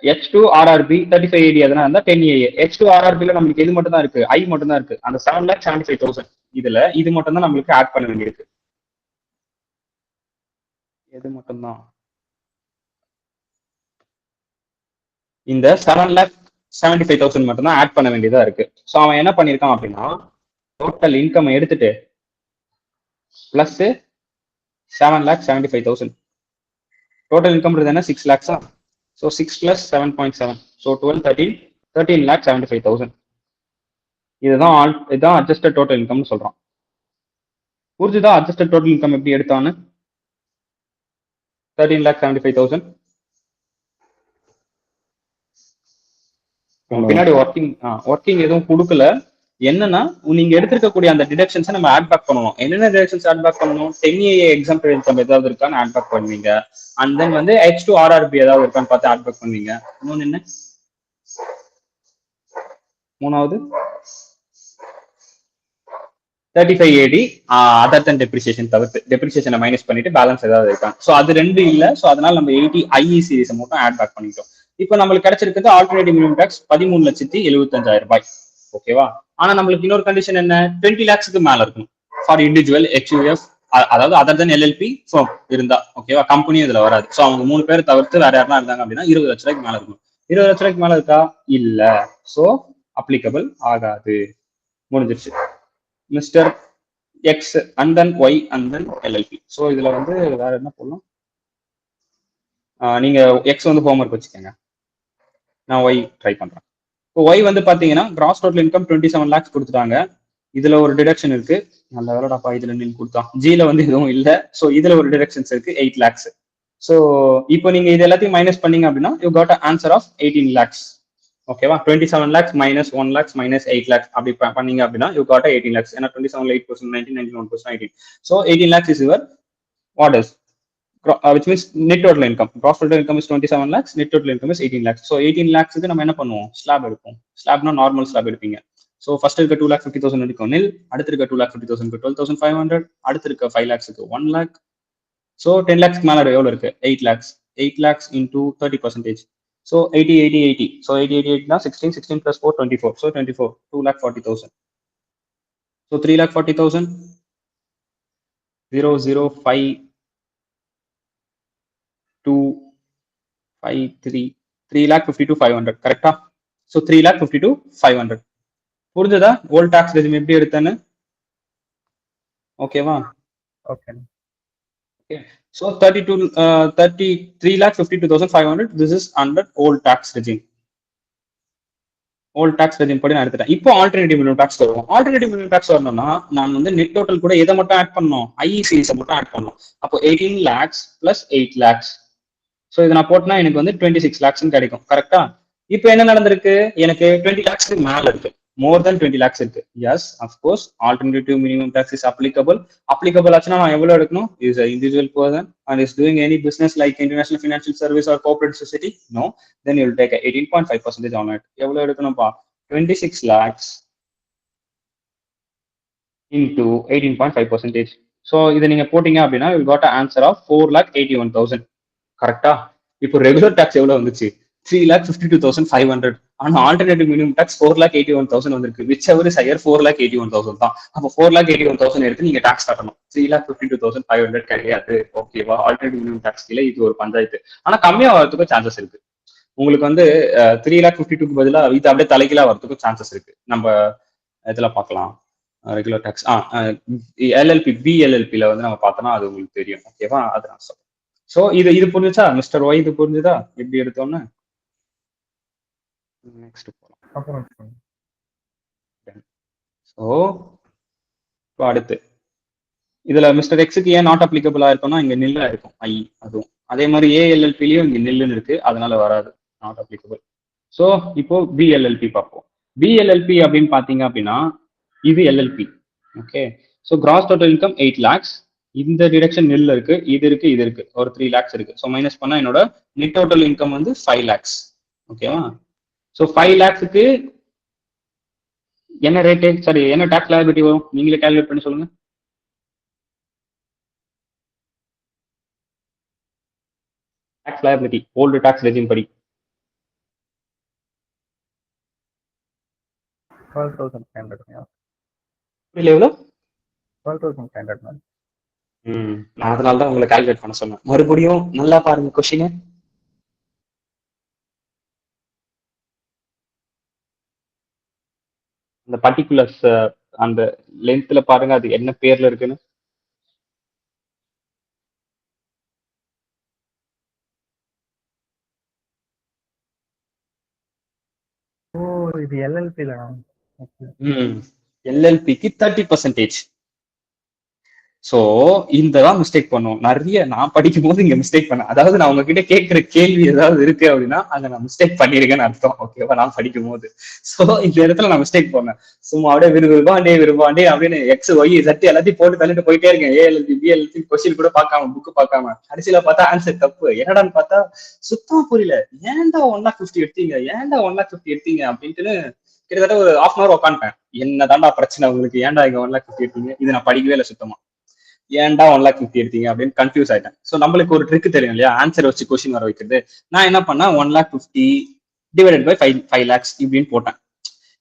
H2 RRB 35AD எதனா இருந்தா 10AA. H2 RRBல நம்மளுக்கு எது மட்டும் தான் இருக்கு? I மட்டும் தான் இருக்கு. அந்த 7,75,000 இதுல இது மட்டும் தான் நம்மளுக்கு ஆட் பண்ண வேண்டியிருக்கு. எது மட்டும் தான்? இந்த 7,75,000 மட்டும் தான் ஆட் பண்ண வேண்டியதா இருக்கு. ஸோ அவன் என்ன பண்ணிருக்கான் அப்படின்னா டோட்டல் இன்கம் எடுத்துட்டு பிளஸ் 7,75,000 டோட்டல் இன்கம் என்ன 6 lakhs. So 6 plus 7.7. So 12, 13,75,000. இதுதான் அட்ஜஸ்டட் டோட்டல் இன்கம் சொல்றான். புரிஞ்சுதா? அட்ஜஸ்டட் டோட்டல் இன்கம் எப்படி எடுத்தான்னு? 13,75,000. பின்னாடி ஒர்க்கிங் எதுவும் கொடுக்கல. என்னன்னா நீங்க எடுத்திருக்கக்கூடிய அந்த டிடக்ஷன்ஸை நம்ம ஆட் பேக் பண்ணணும். என்னென்ன டிடக்ஷன்ஸ் ஆட் பேக் பண்ணணும்? 10AA எக்ஸாம்பிள் இன்கம் ஏதாவது இருக்கான்னு ஆட் பேக் பண்ணுவீங்க. அண்ட் தென் வந்து H2 RRB ஏதாவது இருக்கான்னு பார்த்து ஆட் பேக் பண்ணுவீங்க. இன்னொன்னு என்ன? மூணாவது 35AD அதர் தன் டெப்ரிசியேஷன் தவிர்த்து டெப்ரிசியேஷனை மைனஸ் பண்ணிட்டு பேலன்ஸ் ஏதாவது இருக்காங்க. ஸோ அது ரெண்டு இல்லை. ஸோ அதனால நம்ம 80 IE சீரிஸை மட்டும் ஆட் பேக் பண்ணிட்டோம். இப்போ நம்மளுக்கு கிடைச்சிருக்கிறது ஆல்டர்னேட்டிவ் மினிமம் டாக்ஸ் 13,75,000 ரூபாய். ஓகேவா? ஆனா நம்மளுக்கு இன்னொரு கண்டிஷன் என்ன? 20 lakhsக்கு மேல இருக்கணும் ஃபார் இண்டிவிஜுவல் HUF, அதாவது அதர் தன் LLP ஃபார்ம் இருந்தா. ஓகேவா? கம்பெனி இதுல வராது. ஸோ அவங்க 3 பேர் தவிர்த்து வேற யாரெல்லாம் இருந்தாங்க அப்படின்னா 20 லட்ச ரூபாய்க்கு மேல இருக்கணும். 20 லட்ச ரூபாய்க்கு மேல இருக்கா? இல்ல. ஸோ அப்ளிகபிள் ஆகாது. முடிஞ்சிருச்சு. Mister x and then y and then LLP. So இதுல வந்து வேற என்ன போடலாம்? நீங்க எக்ஸ் வந்து ஹோம்ஒர்க் வச்சுக்கோங்க, நான் ஒய் ட்ரை பண்றேன். இப்போ ஒய் வந்து பாத்தீங்கன்னா கிராஸ் டோட்டல் இன்கம் 27 lakhs கொடுத்துட்டாங்க. இதுல ஒரு டிடக்ஷன் இருக்கு. நல்ல வேலைடாப்பா இதுல நீங்க கொடுத்தான். ஜில வந்து எதுவும் இல்லை. ஸோ இதுல ஒரு டிடக்ஷன்ஸ் இருக்கு 8 lakhs. ஸோ இப்போ நீங்க இது எல்லாத்தையும் மைனஸ் பண்ணீங்க அப்படின்னா you got answer of 18 lakhs. ஓகேவா? 27 lakhs minus 1 lakhs minus 8 lakhs அப்படி பண்ணீங்க அப்படின்னா யூ காட் 18 lakhs. ஏன்னா 27 8%, 19, 91%, 18. So 18 lakhs is your what is which means net total income. Gross total income is 27 lakhs, net total income is 18 lakhs. So 18 lakhs க்கு நம்ம என்ன பண்ணுவோம்? Slab எடுப்போம். ஸ்லாப்னா normal slab எடுப்பீங்க. ஸோ ஃபர்ஸ்ட் இருக்க 2,50,000 எடுக்கும் நில், அடுத்து இருக்க 2,50,000 12,500, அடுத்து இருக்க 5 lakhsக்கு 1 lakh. ஸோ 10 lakhs மேல எவ்வளவு இருக்கு? 8 lakhs. 8 lakhs into 30%. So 80, 80, 80. So 80, 80, 80 na 16, 16 plus 4, 24. So 24, 2,40,000. So 3,40,000, 0, 0, 5, 2, 5, 3, 3,52,500. கரெக்டா? ஸோ 3,52,500. புரிஞ்சதா? ஓல்ட் டாக்ஸ் ரெஜிம் எப்படி எடுத்தேன்னு? ஓகேவா? Okay. So 3,52,500. This is under old tax regime. Old tax regime படி நான் எடுத்துட்டேன். இப்போ ஆல்டர்னேட்டிவ் மினிமம் டாக்ஸ் வருவோம். ஆல்டர்னேட்டிவ் மினிமம் டாக்ஸ் வரணும்னா நான் வந்து நெட் டோட்டல் கூட எதை மட்டும் ஆட் பண்ணணும்? IE சீரிஸை மட்டும் ஆட் பண்ணணும். அப்போ 18 lakhs plus 8 lakhs. ஸோ இதை நான் போட்டேன்னா எனக்கு வந்து 26 lakhs கிடைக்கும். கரெக்டா? இப்போ என்ன நடந்திருக்கு? எனக்கு 20 lakhs மேல இருக்கு. more than 20 lakhs இருக்கு. Yes, of course, alternative minimum tax is applicable. Applicable ஆச்சுன்னா நான் எவ்வளவு எடுக்கணும்? Is an individual person and is doing any business like international financial service or corporate society? No. Then you will take a 18.5% on it. எவ்வளவு எடுக்கணும்ப்பா? 26 lakhs into 18.5%. So இதை நீங்க போட்டீங்க அப்படின்னா you got an answer of 4,81,000. கரெக்டா? இப்போ regular tax எவ்வளவு வந்துச்சு? 3,52,500. ஆனா ஆல்டர்னேட்டிவ் மினிமம் டாக்ஸ் 4,81,000 வந்திருக்கு. Which ever is higher? 4,81,000 தான். அப்போ 4,81,000 எடுத்து நீங்க டாக்ஸ் கட்டணும். 3,52,500 கிடையாது. ஓகேவா? ஆல்டர்னேட்டிவ் மினிமம் டாக்ஸ் கீழே இது ஒரு பஞ்சாயத்து. ஆனா கம்மியா வரதுக்கும் சான்சஸ் இருக்கு. உங்களுக்கு வந்து 3,52,000 பதிலா இது அப்படியே தலைகீழா வரதுக்கும் சான்சஸ் இருக்கு. நம்ம இதுல பார்க்கலாம். ரெகுலர் டாக்ஸ் LLP BLLPல வந்து நம்ம பார்த்தோம்னா அது உங்களுக்கு தெரியும். ஓகேவா? அது நான் சொல்றேன். ஸோ இது புரிஞ்சுச்சா மிஸ்டர் ஒய்? இது புரிஞ்சுதா எப்படி எடுத்தோன்னு? நெக்ஸ்ட் போலாம். அப்புறம் ஸோ அடுத்து இதுல மிஸ்டர் எக்ஸுக்கு ஏன் நாட் அப்ளிகபிளா இருக்கும்னா இங்க நில்லா இருக்கும் ஐ, அதுவும் அதே மாதிரி ஏஎல்எல்பிலையும் இங்க நில்லுன்னு இருக்கு, அதனால வராது நாட் அப்ளிகபிள். ஸோ இப்போ பிஎல்எல்பி பார்ப்போம். பிஎல்எல்பி அப்படின்னு பாத்தீங்க அப்படின்னா இது LLB. Okay, so cross total income 8 lakhs. இந்த டிடக்ஷன் நில் இருக்கு, இது இருக்கு, இது இருக்கு, ஒரு 3 lakhs இருக்கு. ஸோ மைனஸ் பண்ணா என்னோட நெட் டோட்டல் இன்கம் வந்து 5 lakhs. ஓகேவா? ஸோ 5 lakhsக்கு என்ன ரேட்டு, சாரி என்ன டாக்ஸ் லைபிலிட்டி வரும், நீங்களே கால்குலேட் பண்ணி சொல்லுங்க. Tax liability old tax regime படி 12,500. இல்ல எவ்வளோ? 12,500. நான் அதனால தான் உங்களை கால்குலேட் பண்ண சொன்னேன். மறுபடியும் நல்லா பாருங்க கொஸ்டின். அந்த பர்டிகுலர்ஸ் அந்த லென்த்ல பாருங்க அது என்ன பேர்ல இருக்குன்னு. ஓ, இது எல்எல்பில. எல்எல்பிக்கு 30%. ஸோ இந்த தான் மிஸ்டேக் பண்ணுவோம் நிறைய. நான் படிக்கும் போது இங்க மிஸ்டேக் பண்ணேன். அதாவது நான் உங்ககிட்ட கேட்கிற கேள்வி ஏதாவது இருக்கு அப்படின்னா அங்க நான் மிஸ்டேக் பண்ணிருக்கேன்னு அர்த்தம். ஓகேவா? நான் படிக்கும் போது ஸோ இந்த இடத்துல நான் மிஸ்டேக் பண்ணேன். சும்மா அப்படியே விரும்பாண்டே அப்படின்னு எக்ஸ் ஒய் சட்டி எல்லாத்தையும் போட்டு தள்ளிட்டு போயிட்டே இருக்கேன். ஏஎல்பி பிஎல்பி கொஸ்டின் கூட பார்க்காம புக்கு பார்க்காம கடைசியில பார்த்தா ஆன்சர் தப்பு. என்னடான்னு பார்த்தா சுத்தமா புரியல. ஏன்டா 1,50,000 எடுத்தீங்க, ஏன்டா 1,50,000 எடுத்தீங்க அப்படின்ட்டு கிட்டத்தட்ட ஒரு 1/2 hour உட்காந்துட்டேன். என்ன தாண்டா பிரச்சனை உங்களுக்கு, ஏன்டா இங்க 1,50,000 எடுத்தீங்க, இது நான் படிக்கவே இல்லை சுத்தமா. ஏன்டா 1,50,000 எடுத்தீங்க அப்படின்னு கன்ஃபியூஸ் ஆயிட்டேன். ஸோ நம்மளுக்கு ஒரு ட்ரிக் தெரியும் இல்லையா, ஆன்சர் வச்சு கொஸ்டின் வர வைக்கிறது. நான் என்ன பண்ணேன், 1,50,000 டிவைடட் பை 5 lakhs இப்படின்னு போட்டேன்.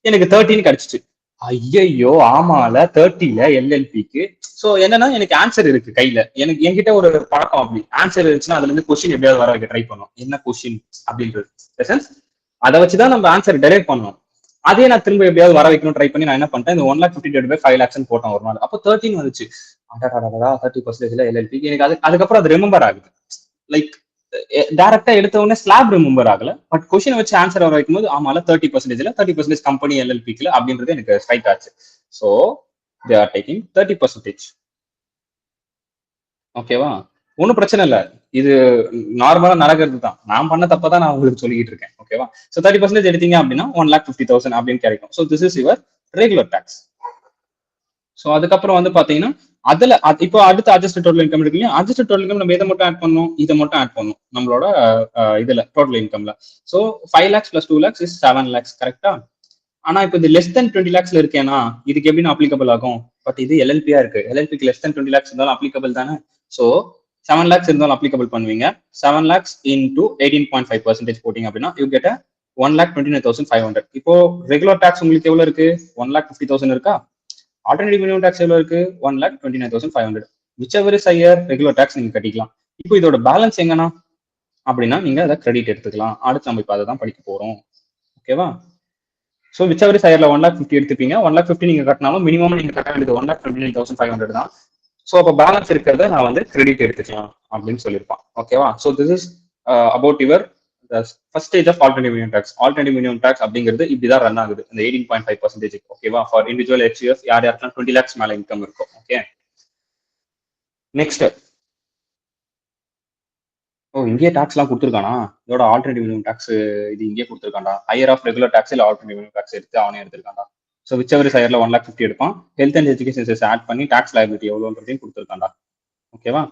எனக்கு 13 கிடைச்சிச்சு. ஐயோ ஆமால 30ல எல்எல்பிக்கு. ஸோ என்னன்னா எனக்கு ஆன்சர் இருக்கு கையில. எனக்கு என்கிட்ட ஒரு பழக்கம், அப்படி ஆன்சர் இருந்துச்சுன்னா அதுல இருந்து கொஸ்டின் எப்படியாவது வர வைக்க ட்ரை பண்ணும். என்ன கொஸ்டின் அப்படின்றது அதை வச்சுதான் நம்ம ஆன்சர் டெரைவ் பண்ணணும். அதே நான் திரும்ப எப்படியாவது வர வைக்கணும் ட்ரை பண்ணி நான் என்ன பண்ணிட்டேன், இந்த 1,50,000 டிவைட் பை 5 lakhs போட்டேன் ஒரு நாள். அப்போ 13 வந்துச்சு. 30% எல்எல்பி. எனக்கு அதுக்கப்புறம் அது ரிமெம்பர் ஆகுது. லைக் டைரக்டா எடுத்த உடனே ஸ்லாப் ரிமெம்பர் ஆகல, பட் கொஸ்டின் வச்சு ஆன்சர் வர வைக்கும் போது ஆமால 30% கம்பெனி எல்எல்பிக்கு அப்படின்றது எனக்கு ஸ்ட்ரைக் ஆச்சு. So they are taking 30%. ஓகேவா? ஒன்றும் பிரச்சனை இல்லை, இது நார்மலா நடக்கிறது தான். நான் பண்ண தப்பதான் நான் உங்களுக்கு சொல்லிட்டு இருக்கேன். ஓகேவா? ஸோ 30% எடுத்தீங்க அப்படின்னா 1,50,000 அப்படின்னு கிடைக்கும். So this is your regular tax. So அதுக்கப்புறம் வந்து பாத்தீங்கன்னா அதுல இப்போ அடுத்த அட்ஜஸ்ட் டோட்டல் இன்கம் இருக்கு இல்லையா, அட்ஜஸ்ட் டோட்டல் இன்கம் நம்ம எதை மட்டும் ஆட் பண்ணணும், இதை மட்டும் ஆட் பண்ணணும் நம்மளோட இதுல டோட்டல் இன்கம்ல. So 5 lakhs plus 2 lakhs is 7 lakhs. கரெக்டா? ஆனா இப்போ இது லெஸ் தென் 20 lakhsல இருக்கேன்னா இதுக்கு எப்படின்னு அப்ளிகபிள் ஆகும். பட் இது எல்எல்பியா இருக்கு, எல்எல்பிக்கு லெஸ் தென் 20 lakhs இருந்தாலும் அப்ளிகபிள் தானே. ஸோ 7 lakhs இருந்தாலும் அப்ளிகபிள் பண்ணுவீங்க. 7 lakhs into 18.5% போட்டீங்க அப்படின்னா யூ கெட் 1,29,500. இப்போ ரெகுலர் டாக்ஸ் உங்களுக்கு எவ்வளவு இருக்கு, 1,50,000 இருக்கா. ஆல்டர்னேட்டிவ் மினிமம் டாக்ஸ் எவ்வளவு இருக்கு, 1,29,500. whichever is higher regular tax நீங்க கட்டிக்கலாம். இப்போ இதோட பேலன்ஸ் எங்கன்னா அப்படின்னா நீங்க அதை கிரெடிட் எடுத்துக்கலாம். அடுத்து நம்ம இப்போ அதை தான் படிக்க போறோம். ஓகேவா? So whichever is higher 1,50,000 எடுத்துப்பீங்க. 1,50,000 நீங்க கட்டினாலும் மினிமம் நீங்க கட்ட வேண்டியது 1,29,500 தான். ஸோ அப்போ பேலன்ஸ் இருக்கிறத நான் வந்து கிரெடிட் எடுத்துக்கலாம் அப்படின்னு சொல்லியிருப்பான். ஓகேவா? So this is about your first stage of alternative minimum tax. Alternative minimum tax அப்படிங்கிறது இப்படிதான் ரன் ஆகுது, இந்த 18.5%. ஓகேவா? ஃபார் இண்டிவிஜுவல் HUF யார் யாருக்கெல்லாம் 20 lakhs மேல இன்கம் இருக்கும். Okay, next. ஓ, இங்கே டாக்ஸ் எல்லாம் கொடுத்துருக்கானா, இதோட ஆல்டர்னேட்டிவ் மினிமம் டாக்ஸ் இது இங்கே கொடுத்துருக்காண்டா. ஹையர் ஆஃப் ரெகுலர் டாக்ஸ் இல்ல ஆல்டர்னேட்டிவ் மினிமம் டாக்ஸ் எடுத்து அவனே எடுத்திருக்காண்டா. ஸோ whichever is higherல 1,50,000 எடுப்பான். Health and education cess add பண்ணி டாக்ஸ் லைபிலிட்டி எவ்வளோன்றதையும் கொடுத்துருக்காண்டா. ஓகேவா?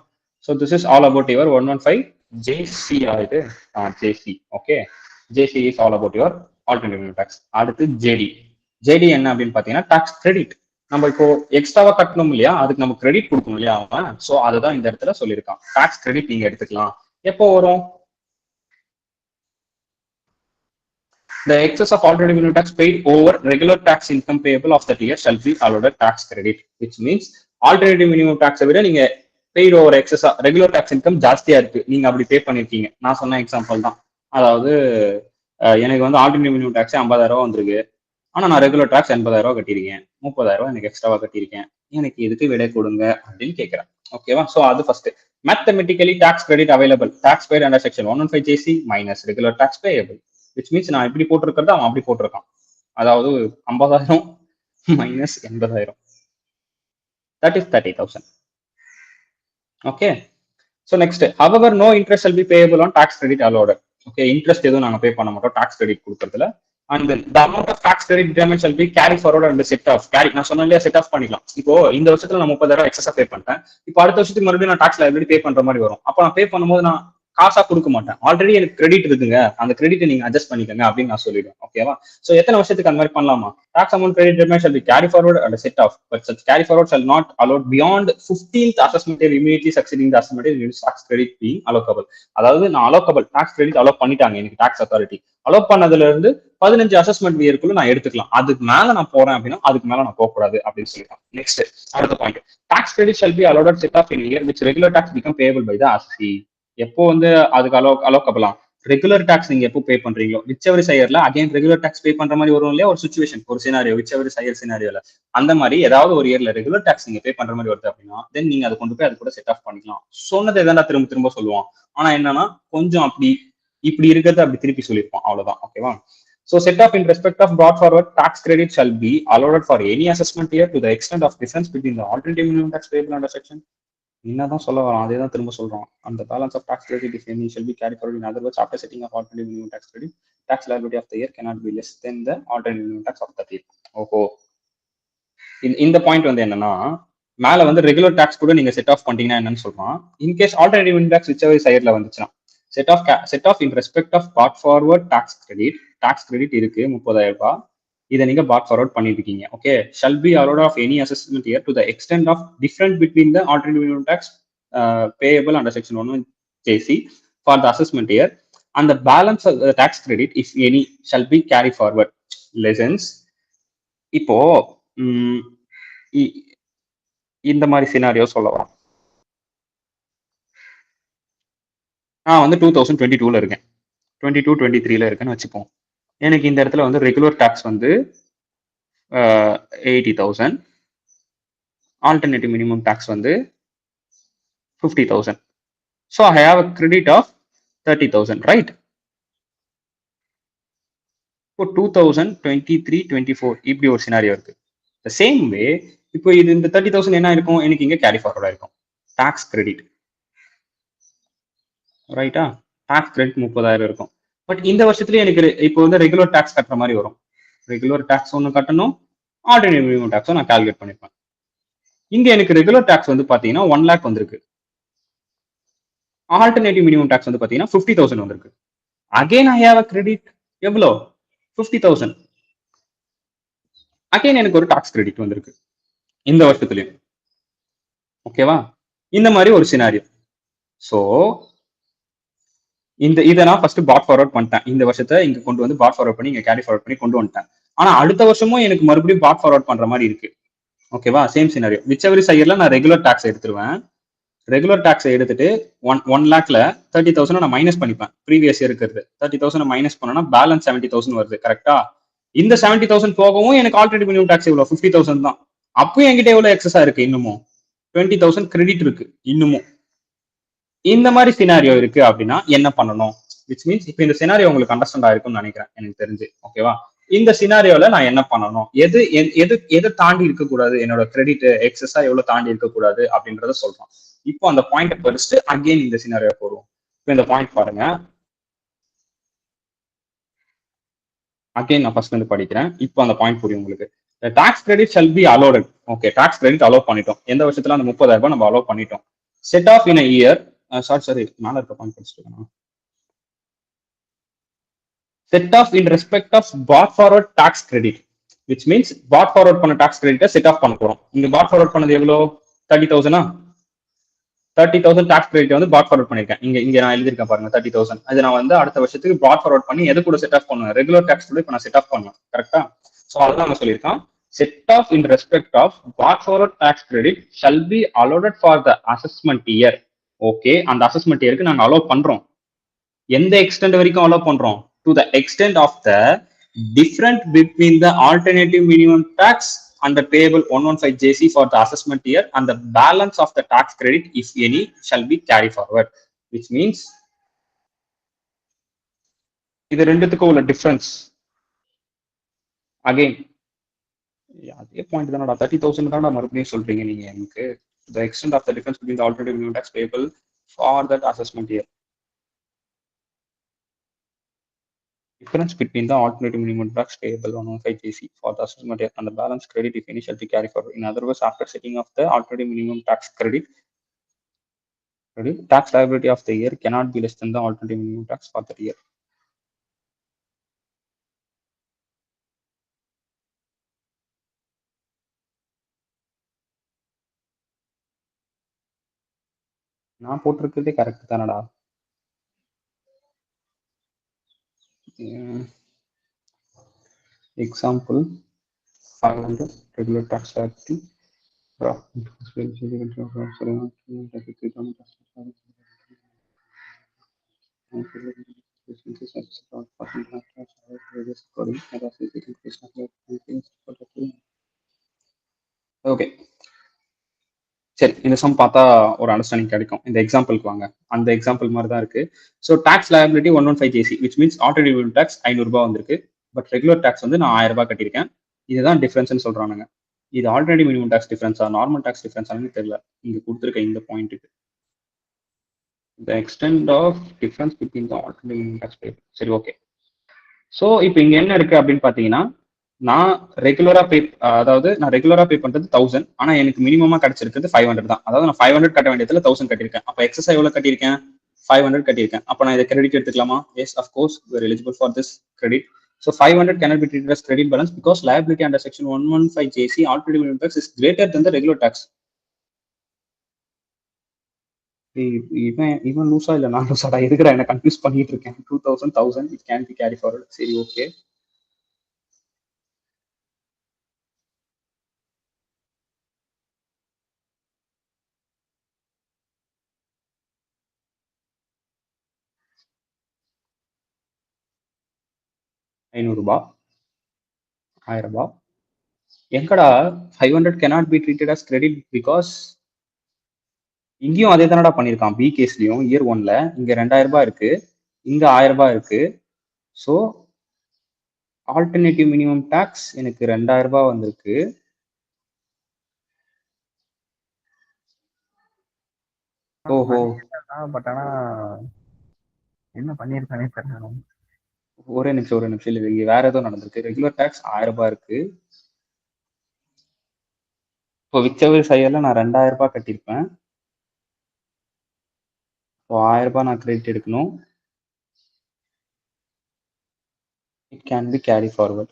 So this is all about your 115 JC ஆகுது. JC. Okay, JC is all about your alternative minimum tax. அடுத்து JD என்ன அப்படின்னு பாத்தீங்கன்னா டாக்ஸ் கிரெடிட். நம்ம இப்போ எக்ஸ்ட்ராவா கட்டணும் இல்லையா, அதுக்கு நம்ம கிரெடிட் கொடுக்கணும் இல்லையா அவன். ஸோ அதுதான் இந்த இடத்துல சொல்லியிருக்கான். டாக்ஸ் கிரெடிட் நீங்க எடுத்துக்கலாம். எப்போ வரும்? The excess of alternative minimum tax paid over regular tax income payable of that year shall be allowed tax credit, which means alternative minimum tax விட நீங்க paid over excess regular tax income ஜாஸ்தியா இருக்கு, நீங்க அப்படி பே பண்ணிருக்கீங்க. நான் சொன்ன example தான். அதாவது எனக்கு வந்து ஆல்டர்னேட்டிவ் மினிமம் டாக்ஸ் 50,000 வந்திருக்கு, ஆனா நான் ரெகுலர் டாக்ஸ் 80,000 கட்டியிருக்கேன், 30,000 எனக்கு எக்ஸ்ட்ராவா கட்டியிருக்கேன், எனக்கு இதுக்கு விடை கொடுங்க அப்படின்னு கேட்கிறேன். ஓகேவா? சோ அது first. Mathematically tax credit available, tax paid under section 115 JC minus regular tax payable. which means நான் இப்படி போட்டிருக்கிறது அவன் அப்படி போட்டிருக்கான். அதாவது 50,000 minus 80,000, that is 30,000. Okay. So next, however, no interest shall be payable on tax credit allowed. Okay, interest எதுவும் நாங்க பே பண்ண மாட்டோம் tax credit கொடுக்கறதுல. And then the amount of tax credit determined shall be carry forward and set off. Carry நான் சொன்ன இல்லையா set off பண்ணிக்கலாம். இப்போ இந்த வருஷத்துல நான் 30,000 எக்ஸஸா பே பண்ணிட்டேன். இப்போ அடுத்த வருஷத்துக்கு மறுபடியும் நான் டாக்ஸ் லைபிலிட்டி பே பண்ற மாதிரி வரும். அப்போ நான் பே பண்ணும்போது நான் காசா கொடுக்க மாட்டேன். ஆல்ரெடி எனக்கு கிரெடிட் இருக்குங்க, அந்த கிரெடிட்டை நீங்க அட்ஜஸ்ட் பண்ணிக்கங்க அப்படின்னு நான் சொல்லிடுவேன். ஓகேவா? சோ எத்தனை வருஷத்துக்கு அந்த மாதிரி பண்ணலாமா? tax amount credit determined shall be carry forward and set off, but such carry forward shall not allowed beyond 15th assessment year immediately succeeding the assessment year tax credit being allowable. அதாவது நான் allowable tax credit allow பண்ணிட்டாங்க எனக்கு tax authority. allow பண்ணதுல இருந்து 15 assessment இயருக்குள்ள நான் எடுத்துக்கலாம். அதுக்கு மேல நான் போறேன் அப்படின்னா அதுக்கு மேல நான் போக கூடாது அப்படின்னு சொல்லிட்டான். நெக்ஸ்ட் அடுத்த point, tax credit shall be allowed set off in a year which regular tax become payable by the assessee. எப்போ வந்து அதுக்கு அலோகபலாம் ரெகுலர் டாக்ஸ் நீங்க எப்போ பே பண்றீங்களோ விச்செவர் சையர்ல அகைன் ரெகுலர் டாக்ஸ் பே பண்ற மாதிரி வரும் இல்லையா ஒரு சுச்சுவேஷன், ஒரு சினாரியோ, விச்செவர் சையர் சினாரியோல அந்த மாதிரி ஏதாவது ஒரு இயர்ல ரெகுலர் டாக்ஸ் நீங்க பே பண்ற மாதிரி வருது அப்படின்னா தென் நீங்க அதை கொண்டு போய் அது கூட செட் ஆஃப் பண்ணிக்கலாம். சொன்னதை எதாண்டா திரும்ப திரும்ப சொல்லுவான், ஆனா என்னன்னா கொஞ்சம் அப்படி இப்படி இருக்கிறது அப்படி திருப்பி சொல்லியிருப்பான், அவ்வளவுதான். ஓகேவா? So set off in respect of brought forward tax credit shall be allowed for any assessment year to the extent of difference between the alternative minimum tax payable under section. என்னதான் சொல்ல வரோம் அதே தான் திரும்ப சொல்றோம். அந்த balance of tax credit if any shall be carried forward in other words after setting of alternative minimum tax credit, tax liability of the year cannot be less than the alternative minimum tax of that year. ஓஹோ, இந்த point வந்து என்னன்னா மேல வந்து regular tax கூட நீங்க set of பண்ணிட்டீங்கன்னா என்னன்னு சொல்றான். In case alternative minimum tax whichever சைடுல வந்துச்சுன்னா set off in respect of brought forward tax credit இருக்கு 30,000 ரூபாய், இதை நீங்க brought forward பண்ணிருக்கீங்க. Okay, shall be allowed of any assessment year to the extent of difference between the alternative minimum tax payable under section 1 JC for the assessment year and the balance of the tax credit if any shall be carried forward. Lessons இப்போ இந்த மாதிரி scenario சொல்லலாம். நான் வந்து 2022ல இருக்கேன், 22-23ல இருக்கேன்னு வச்சுப்போம். எனக்கு இந்த இடத்துல வந்து ரெகுலர் டாக்ஸ் வந்து 80,000, ஆல்டர்னேட்டிவ் மினிமம் டாக்ஸ் வந்து 50,000. So I have a credit of 30,000, right? இப்போ 2023-24 இப்படி ஒரு சினாரியோ இருக்கு. த சேம் வே இப்போ இது இந்த 30,000 என்ன இருக்கும், எனக்கு இங்க கேரி ஃபார்வர்டா இருக்கும் டாக்ஸ் கிரெடிட், ரைட்டா? டாக்ஸ் கிரெடிட் 30,000 இருக்கும். பட் இந்த வருஷத்துலயே எனக்கு இப்போ வந்து ரெகுலர் டாக்ஸ் கட்டுற மாதிரி வரும். ரெகுலர் டாக்ஸ் ஒன்று கட்டணும், ஆல்டர்னேட்டிவ் மினிமம் டாக்ஸும் நான் கால்குலேட் பண்ணிருப்பேன். இங்க எனக்கு ரெகுலர் டாக்ஸ் வந்து பாத்தீங்கன்னா 1 lakh வந்திருக்கு, ஆல்டர்னேட்டிவ் மினிமம் டாக்ஸ் வந்து பாத்தீங்கன்னா 50,000 வந்திருக்கு. Again I have a credit எவ்வளோ 50,000. அகைன் எனக்கு ஒரு டாக்ஸ் கிரெடிட் வந்திருக்கு இந்த வருஷத்துலயும். ஓகேவா? இந்த மாதிரி ஒரு சினாரியோ. ஸோ இதை நான் ஃபர்ஸ்ட் பாட் ஃபார்வர்ட் பண்ணிட்டேன். இந்த வருஷத்தை இங்க கொண்டு வந்து பாட் ஃபார்வர்ட் பண்ணி இங்க கேரி ஃபார்வர்ட் பண்ணி கொண்டு வந்துட்டேன். ஆனா அடுத்த வருஷமும் எனக்கு மறுபடியும் பாட் ஃபார்வர்ட் பண்ற மாதிரி இருக்கு. ஓகேவா? Same scenario. விச்செவர் சைடுல நான் ரெகுலர் டாக்ஸ் எடுத்துருவேன். ரெகுலர் டாக்ஸ் எடுத்துட்டு 1 lakhல 30,000 நான் மைனஸ் பண்ணிப்பேன். ப்ரீவியஸ் இயர் இருக்கிறது 30,000 மைனஸ் பண்ணனா பேலன்ஸ் 70,000 வருது, கரெக்டா? இந்த 70,000 போகவும் எனக்கு ஆல்ரெடி மினிமம் டாக்ஸ் எவ்வளவு 50,000 தான். அப்பயும் என்கிட்ட எவ்வளவு எக்ஸஸா இருக்கு, இன்னமும் 20,000 கிரெடிட் இருக்கு இன்னமும். இந்த மாதிரி சினாரியோ இருக்கு அப்படின்னா என்ன பண்ணணும்? விச் மீன்ஸ் இப்போ இந்த சினாரியோ உங்களுக்கு அண்டர்ஸ்டாண்ட் ஆயிருக்கும்னு நினைக்கிறேன் எனக்கு தெரிஞ்சு. ஓகேவா? இந்த சினாரியோல நான் என்ன பண்ணணும், எதை தாண்டி இருக்கக்கூடாது, என்னோட கிரெடிட் எக்ஸஸா எவ்வளவு தாண்டி இருக்கக்கூடாது அப்படின்றத சொல்றோம். இப்போ அந்த பாயிண்ட் படிச்சுட்டு அகைன் இந்த சினாரியோ போடுவோம். இப்போ இந்த பாயிண்ட் பாருங்க, அகைன் நான் ஃபர்ஸ்ட் வந்து படிக்கிறேன். இப்போ அந்த பாயிண்ட் புரியும் உங்களுக்கு. Tax credit shall be allowed. Okay, tax credit allow பண்ணிட்டோம். எந்த வருஷத்துல அந்த 30,000 ரூபாய் நம்ம அலோவ் பண்ணிட்டோம். Set off in a year, sorry மேல இருக்க பாயிண்ட் படிச்சுட்டு set off in respect of brought forward tax credit, which means brought forward பண்ண tax credit set off பண்ண போறோம். இங்க brought forward பண்ணது எவ்வளோ 30,000, 30,000 tax credit வந்து brought forward பண்ணிருக்கேன். இங்க நான் எழுதிருக்கேன் பாருங்க 30,000. அது நான் வந்து அடுத்த வருஷத்துக்கு brought forward பண்ணி எது கூட செட் ஆஃப் பண்ணுவேன், ரெகுலர் டாக்ஸ் கூட இப்போ நான் செட் ஆஃப் பண்ணுவேன், கரெக்டா? ஸோ அதுதான் நான் சொல்லியிருக்கேன். set off in respect of brought forward tax credit shall be allowed for the assessment year. Okay, அந்த அசஸ்மெண்ட் இயருக்கு நாங்க அலோவ் பண்றோம். எந்த எக்ஸ்டென்ட் வரைக்கும் அலோவ் பண்றோம்? To the extent of the difference between the alternative minimum tax and the payable 115 JC for the assessment year and the balance of the tax credit, if any, shall be carried forward. Which means இது ரெண்டுத்துக்கும் உள்ள difference again அதே point தானடா 30,000 தானடா மறுபடியும் சொல்றீங்க நீங்க எனக்கு the extent of the difference between the alternative minimum tax payable for that assessment year. Difference between the alternative minimum tax payable 115JC for the assessment year and the balance credit if any shall be carried forward. In other words, after setting of the alternative minimum tax credit, tax liability of the year cannot be less than the alternative minimum tax for that year. நான் போட்டிருக்கிறதே correct தானடா. Example 500 regular tax liability. Okay சரி, இந்த some பார்த்தா ஒரு understanding கிடைக்கும். இந்த எக்ஸாம்பிளுக்கு வாங்க. அந்த எக்ஸாம்பிள் மாதிரி தான் இருக்கு. So tax liability 115JC which means alternative tax 500 ரூபாய் வந்திருக்கு. பட் ரெகுலர் டாக்ஸ் வந்து நான் 1000 ரூபாய் கட்டியிருக்கேன். இதுதான் டிஃபரன்ஸ்னு சொல்றானுங்க. இது ஆல்டர்னேட்டிவ் மினிமம் டாக்ஸ் டிஃபரன்ஸா நார்மல் டாக்ஸ் டிஃபரன்ஸானு தெரியல. இங்க கொடுத்துருக்க இந்த பாயிண்ட்டுக்கு the extent of difference between the alternative minimum tax payable. சரி ஓகே. ஸோ இப்போ இங்க என்ன இருக்கு அப்படின்னு பாத்தீங்கன்னா, நான் ரெகுலரா பே பண்றது 1000, ஆனா எனக்கு மினிமமா கிடைச்சிருக்கிறது 500 தான். அதாவது நான் 500 கட்ட வேண்டியதுல 1000 கட்டியிருக்கேன். அப்ப எக்ஸஸ் எவ்வளவு கட்டியிருக்கேன்? 500 கட்டியிருக்கேன். அப்ப நான் இதை கிரெடிட் எடுத்துக்கலாமா? Yes, of course we are eligible for this credit. So 500 cannot be treated as credit balance because liability under section 115JC alternative minimum tax is greater than the regular tax. இவன் லூசா இல்ல நான் லூசாடா? எதுக்குடா என்ன confuse பண்ணிட்டு இருக்கேன்? 2000 1000 it can be carry forward. சரி okay. ₹500 1000 எங்கடா 500 cannot be treated as credit because இங்கேயும் அதே தானடா பண்ணியிருக்கான். பி கேஸ்லயும் இயர் 1ல இங்க ₹2000 இருக்கு, இங்க ₹1000 இருக்கு. ஸோ ஆல்டர்னேட்டிவ் மினிமம் டாக்ஸ் எனக்கு ₹2000 வந்திருக்கு. ஓஹோ, பட் ஆனா என்ன பண்ணிருக்கானே தெரியல. ஒரே நிமிஷம் இல்லை, இங்க வேற ஏதோ நடந்திருக்கு. ரெகுலர் டாக்ஸ் ₹1000 இருக்கு. இப்போ விச்சவர் சைடில் நான் ₹2000 கட்டியிருப்பேன். இப்போ ₹1000 நான் கிரெடிட் எடுக்கணும். It can be carry forward.